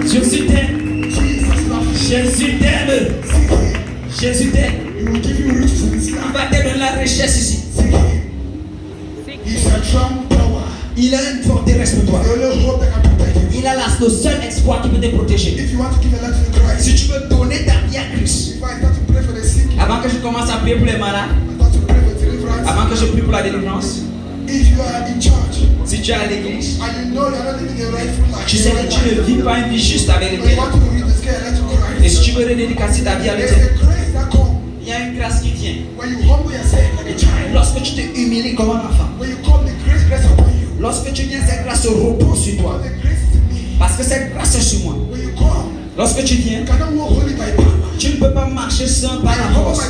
Jésus t'aime. Jesus loves you. Jésus t'aime. Seek him. Jésus t'aime. He will give you riches in this Il life. va te donner la richesse ici. Seek him. He's a strong power. Il a une forteresse pour toi. The only hope that can protect you. Il a le seul espoir qui peut te protéger. If you want to give your life to Christ, Si tu veux donner ta vie à Christ, if I start to pray for the sick, avant que je commence à prier pour les malades, I start to pray for deliverance. avant que je prie pour la délivrance, If you are in church si tu es à l'église, and you know you're not living the rightful life, tu sais que tu ne vis pas une vie juste avec but you Dieu. want to rededicate your life to Et Christ, si tu veux redédicacer ta vie avec there's Dieu, a grace that comes il y a une grâce qui vient. when you humble yourself like a child. Lorsque tu te humilies comme un enfant, When you come, the grace rests upon you. lorsque tu viens, cette grâce se repose sur toi. The grace is in me. Parce que cette grâce est sur moi. When you come, Lorsque tu viens, you cannot walk holy by power. tu ne peux pas marcher sans par la force.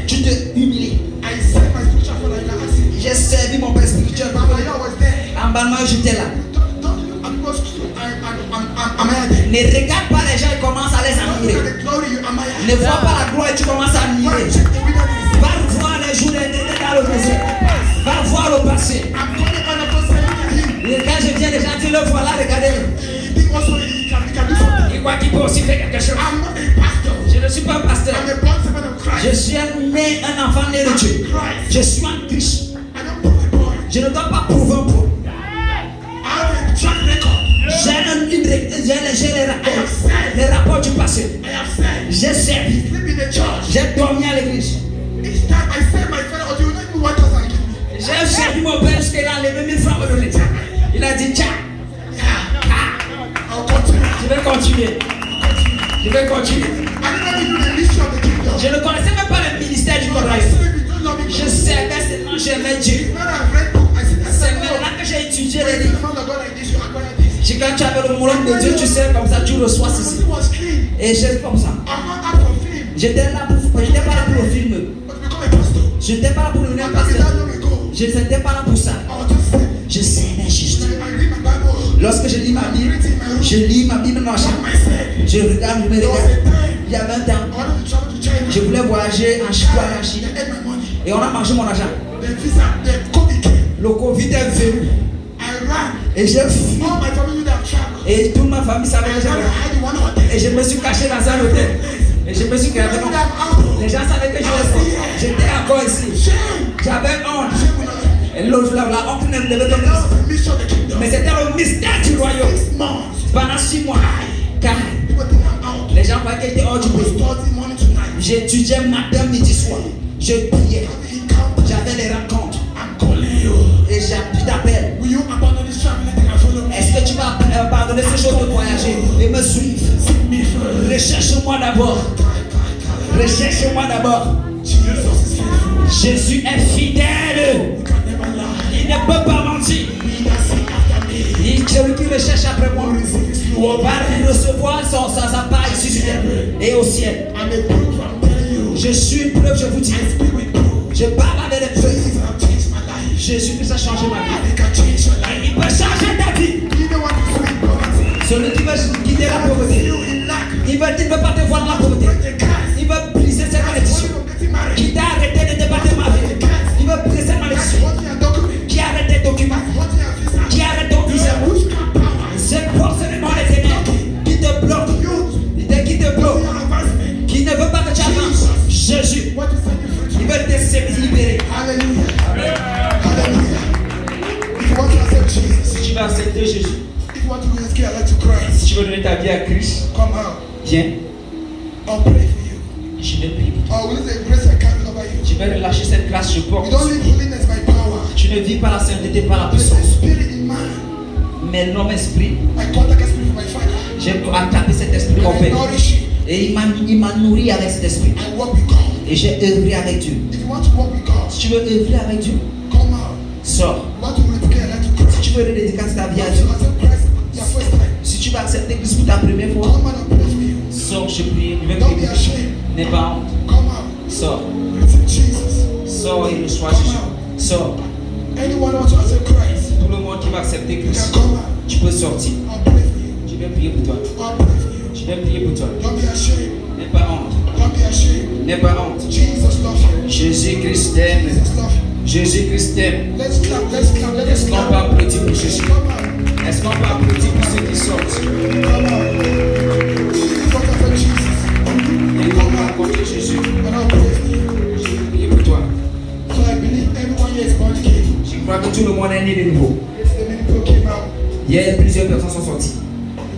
Tu te humilies. I said my spiritual father, you are asking me. J'ai servi mon père spirituel. Baba, you was there. En bas de moi, j'étais là. I'm there. Ne regarde pas les gens et commence à les Look admirer. at the glory you am Ne vois pas la gloire et tu commences à admirer. Check the wilderness. Va voir les jours dans le désert. Va voir le passé. I'm calling on the person saying Et quand je viens, les gens disent, le voilà, regardez-le. he think also he can do something. Il croit qu'il peut aussi faire quelque chose. I'm not a pastor. Je ne suis pas un pasteur. I'm a born servant of Christ. Je suis un enfant né de Dieu. Je suis un Christ. I don't prove a point. Je ne dois pas prouver un point. I have a track record. J'ai les rapports du passé. I have said, J'ai servi. sleep in the church. J'ai dormi à l'église. Each time I say my father, or you not even 1,000 give me. J'ai servi mon père jusqu'à il a enlevé 1000 francs à me donner. Il a dit, tiens, I'll continue. je vais continuer. Je vais continuer. I never even knew the mystery of the kingdom. Je ne connaissais même pas le ministère du But I royaume. said, if you don't love me, Je servais seulement, j'aimais Dieu. when I've read book, I said, C'est no. maintenant que j'ai étudié When les you livres. found the God like this, you acquire this. Quand tu avais le moulin de Dieu, tu sais comme ça, tu reçois ceci. It was clean. Et j'ai comme ça. I'm not out for film. J'étais pas là pour le film. But to become a pastor. J'étais pas là pour devenir un I'm not that pasteur. long ago. Je n'étais pas là pour ça. I was just saying, Je servais juste. I read my Bible. Lorsque je lis ma Bible, je lis ma Bible dans la chambre. Myself. Je regarde, je me There was regarde. a time Il y avait un I temps, wanted to travel to China. je voulais voyager en Chine, aller en Chine. They ate my money. Et on a mangé mon argent. The visa, the COVID came. Le Covid est venu. I ran. Et j'ai fui. All my family would have traveled. Et toute ma famille savait que I ran j'avais. and hide in one hotel. Et je me suis caché dans un hôtel. Et je me suis They caché. would have out. Les gens savaient que j'étais encore ici. Shame. J'avais honte. Shame will not Et la honte ne me devait That pas. was the mission of the kingdom. Mais c'était le mystère du royaume. 6 months. Pendant 6 mois. Car People think I'm out. les gens croyaient qu'il était hors du I was pays. studying morning to night. J'étudiais matin, midi, soir. Je priais. The encounter. J'avais des rencontres. I'm calling you. tu t'appelles. Will you abandon this traveling thing and follow me? Est-ce que tu vas abandonner ces choses de voyager et me suivre? Seek me first. Recherche-moi d'abord. Recherche-moi d'abord. Jesus is faithful. Jésus est fidèle. You can never lie. Il ne peut pas mentir. He that seek after me. Il celui qui recherche après moi Will receive his reward. va recevoir sa part ici sur terre et au ciel. I'm a proof, I'm telling you. Je suis une preuve, je vous dis. I speak with proof. Je parle avec les preuves. Jesus have changed my life. Jésus-Christ a changé ma vie. And he can change your life. Il peut changer ta vie. He don't want to sweep poverty. Celui qui veut quitter la pauvreté, You in lack. il ne veut pas te voir dans la pauvreté. Break the curse. Il veut briser cette malédiction. From getting married. Qui t'a arrêté de te battre ma vie. Il veut briser cette malédiction. What your document? Qui arrête tes documents. What your visa? Qui arrête ton visa. Witchcraft power. C'est forcément les ténèbres qui te bloquent. Qui te bloquent. Your advancement. Qui ne veut pas que tu avances. Jésus, What is set you free? il veut te libérer. Hallelujah. Hallelujah. If you want to accept Jesus, Si tu vas accepter Jésus, if you want to risk your life to Christ, si tu veux donner ta vie à Christ, come out. viens, I'll pray for you. je vais prier pour toi. Or will the grace I carry over you? Je vais relâcher cette grâce, je porte. You don't live holiness by power. Tu ne vis pas la sainteté par la There's puissance, a spirit in man. mais l'homme esprit. I contact a spirit from my father. J'ai attrapé cet esprit mon And I père. nourish him. Et il m'a nourri avec cet esprit. I walk with God. Et j'ai œuvré avec Dieu. If you want to walk with God, Si tu veux œuvrer avec Dieu, come out. sors. You want to dedicate your life to Si Christ. tu veux redédicacer ta vie à You Dieu, want to accept Christ your first time. si tu vas accepter Christ pour ta première fois, Come out and pray for you. sors, je prie, je vais Don't be prier. ashamed. N'aie pas honte. Come out. Sors. Receive Jesus. Sors et reçois Jésus. Sors. Anyone who wants to accept Christ, Tout le monde qui va accepter you can Christ, come out. tu peux sortir. I'll pray for you. Je vais prier pour toi. I'll pray for you. Je vais prier pour toi. Don't be ashamed. N'aie pas honte. Don't be ashamed. N'aie pas honte. Jesus loves you. Jésus-Christ t'aime. Jesus loves you. Jésus-Christ t'aime. Let's clap. Let's clap. Let us Est-ce qu'on clap. peut applaudir pour Jésus? Come out. Est-ce qu'on peut applaudir pour ceux qui sortent? Come out. If you accept Jesus, Et on va rencontrer Jésus. and I'll pray for you. Je vais prier pour toi. So I believe everyone here is born again. Je crois que tout le monde est né de nouveau. Yesterday many people came out. Hier, plusieurs personnes sont sorties.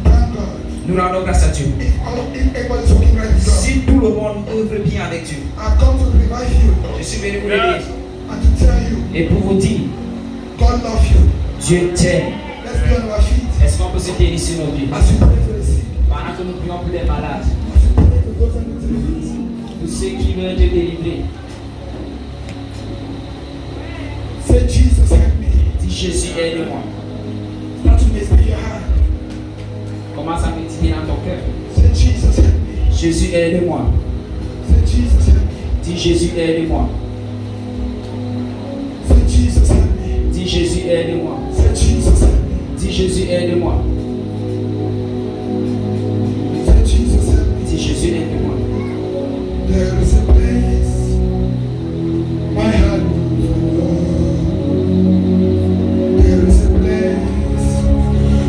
Thank God. Nous rendons grâce à Dieu. If everybody's walking right with God, Si tout le monde œuvre bien avec Dieu, I've come to revive you je suis venu vous aider and to tell you, et pour vous dire, God loves you. Dieu t'aime. Let's be on our feet Est-ce qu'on peut se tenir sur nos pieds? as we pray for the sick, Pendant que nous prions pour les malades, as we pray for those under the feet. pour ceux qui veulent te délivrer, Say, Jesus, help me. dis Jésus, aide-moi. Start to meditate your heart. Commence à méditer dans ton cœur. Say, Jesus, help me. Jésus, aide-moi. Say, Jesus, help me. Dis Jésus, aide-moi. Say, Jesus, help me. Dis Jésus, aide-moi. Say, Jesus, help me. Dis Jésus, aide-moi. Say, Jesus, help me. Dis Jésus, aide-moi. There is a place my heart will go. There is a place.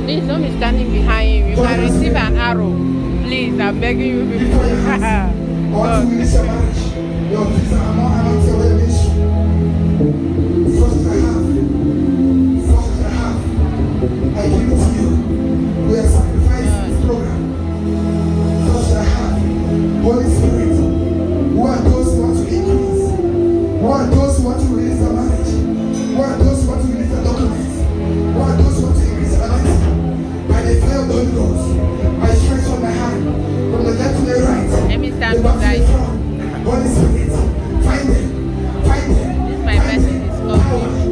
Please don't be standing behind him. You can receive an arrow. Please, I'm begging you people. Or to release your marriage. Your visa, I'm not your release. First I have. I give it to you. We are sacrificing this program. First I have. Holy Spirit. Who are those who want to increase? Who are those who want to release their marriage? Who are those who want to release their documents? Who are those who want to increase their anointing? By the fire of the Holy Ghost, I stretch from my hand, from the left to the right. Let me stand the back to beside the you. front. Holy Spirit, find them. This my message is coming.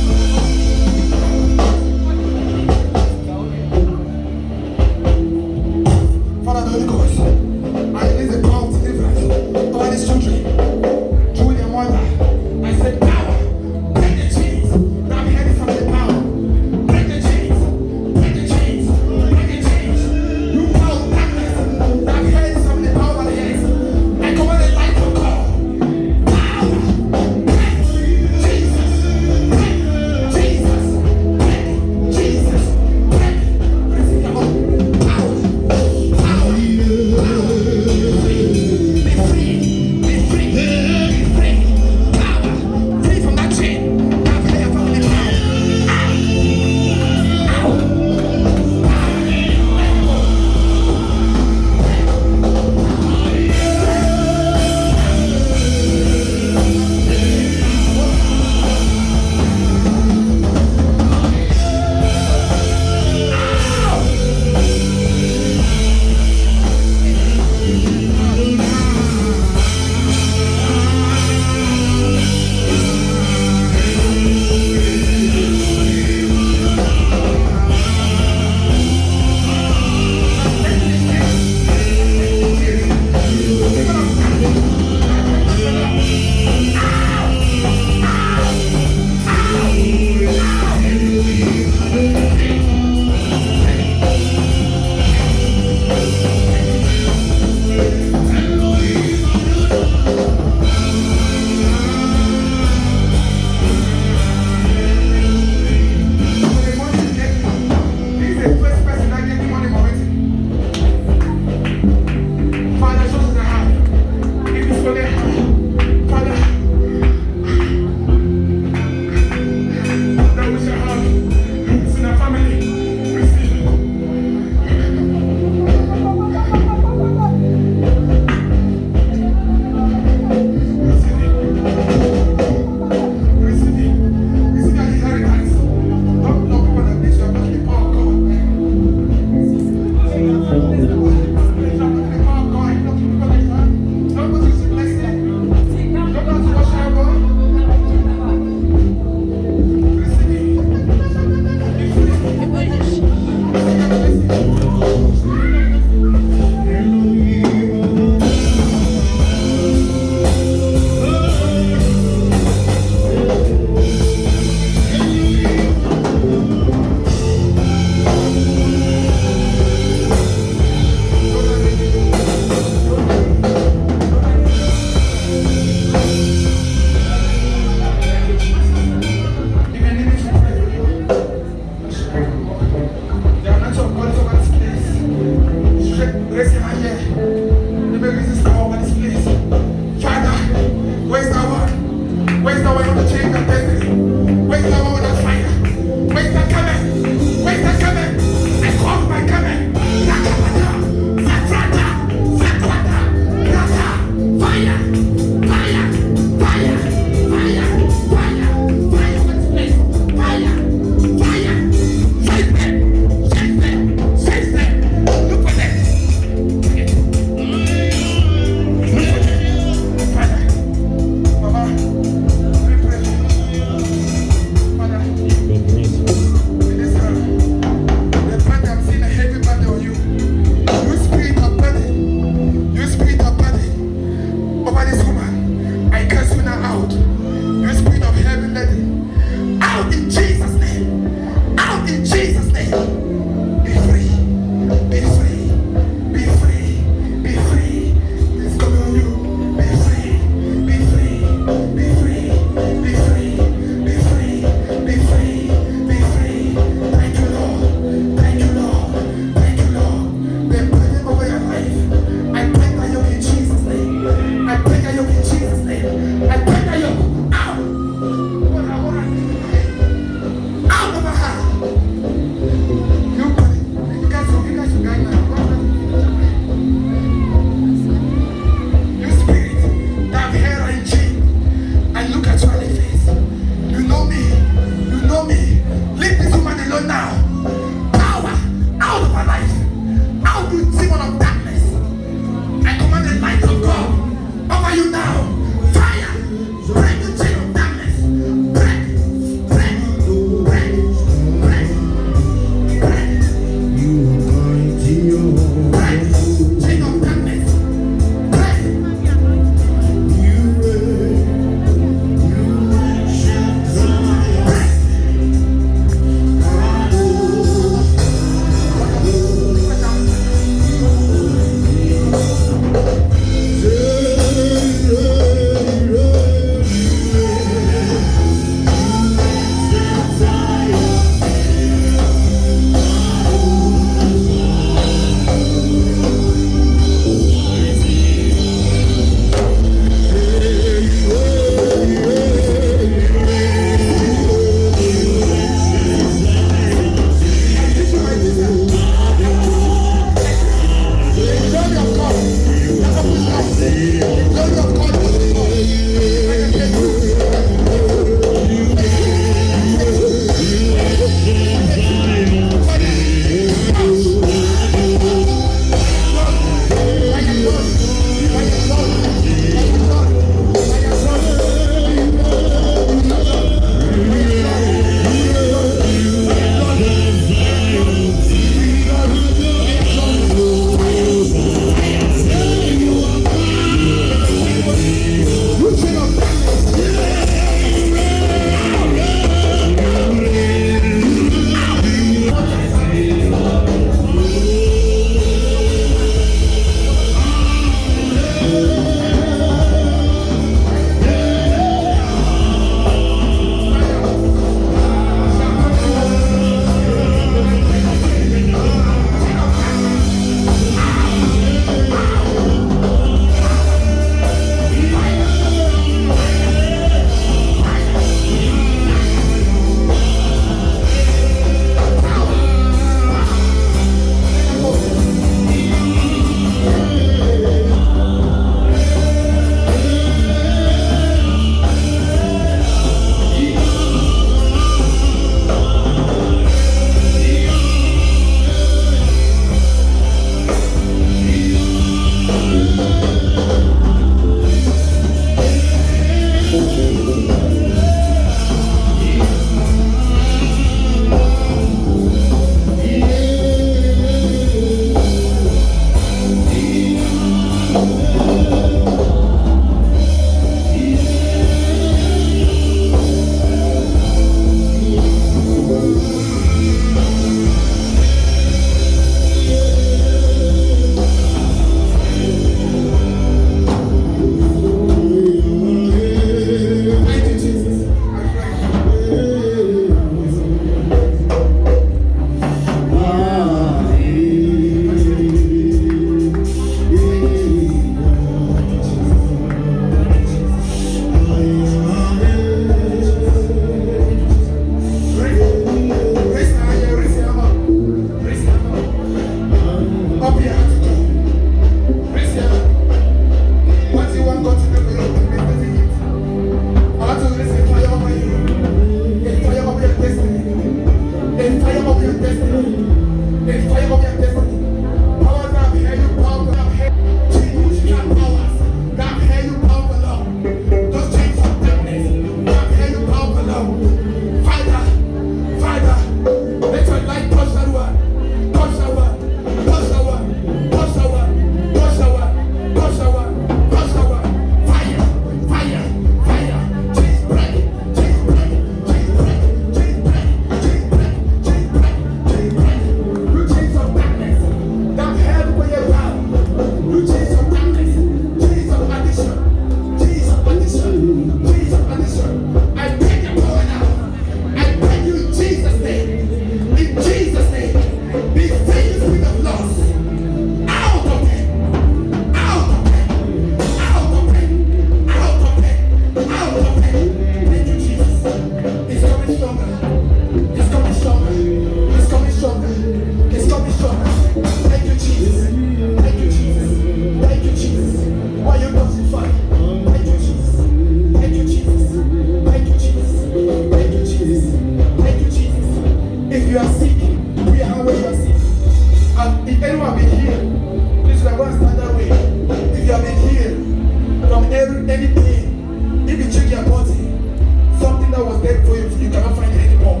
more.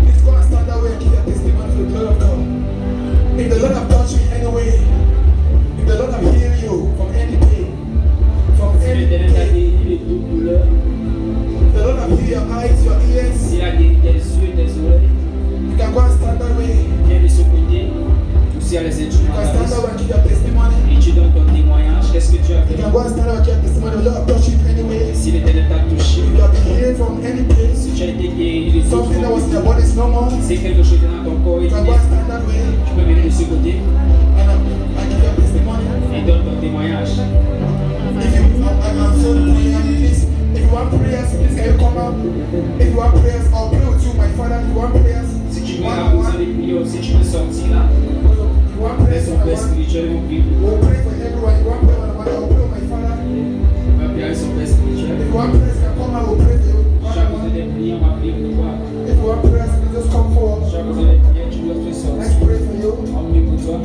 Please go and stand that way and give your testimony to the glory of God. If the Lord have touched you in any way, if the Lord have healed you from any pain, from any pain, if the Lord have healed your eyes, your ears, you can go and stand that way. You can stand that way and give your testimony. Et tu donnes ton témoignage, qu'est-ce que tu as You fait? can go and stand up and give your testimony. The Lord have touched you in any way. Si l'Éternel t'a touché, If you have been healed from any pain, si tu as été guéri de tout, something that was in your body is no more. You c'est quelque chose dans ton corps, can go and stand that way tu peux venir de ce côté and give your testimony. et donne ton témoignage. If I'm so tired, please. If you want prayers, please can you come up? If you want prayers, I'll pray with you, my father. If you want prayers, Si tu veux one la on besoin one. de prier, si tu veux sortir là, If you want prayers, laisse ton one on Père one. spirituel mon Dieu. We'll pray for everyone. If you want prayer, one on one, I'll pray with my father. On va prier avec son Père spirituel. If you want prayers, can come up. We'll pray for you. One Tu as on besoin one. de prier, on va prier pour toi. If you want prayers, you just come forward. Tu as besoin de prier, tu dois te Let's sortir. pray for you. On prie pour toi.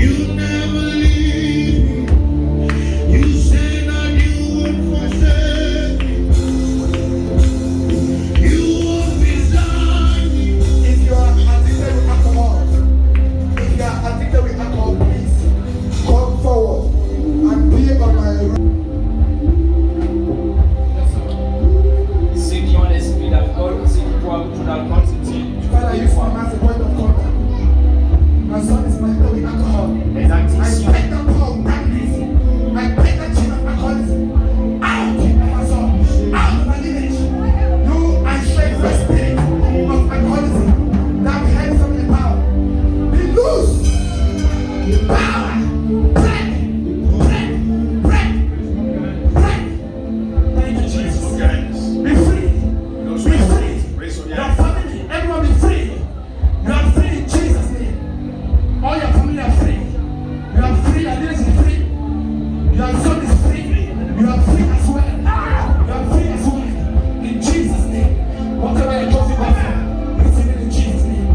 You never leave me. You said that you would forsake me. You walk beside me. If you are addicted with alcohol, please come forward and be on my room. Ceux qui ont l'esprit d'alcool, ceux qui boivent beaucoup d'alcool, c'est Dieu. Father, use my mouth as a point of contact. My son is addicted with alcohol. Les I addictions, break that power of darkness. I break that chain of alcoholism. Out of my son. Out of my lineage. You ancestral spirit of alcoholism that behind some of the power. Be loose. Power. Break. Break. Break. Break. Thank you, Jesus. Be free. Be free. Your family, everyone be free. You are free in Jesus' name. All your family are free. You are free, your leaders is free. Your son is free. You are free as well. You are free as well. In Jesus' name. Whatever you're talking about, receive it in Jesus' name.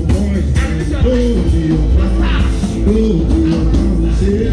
voice, go to your promises.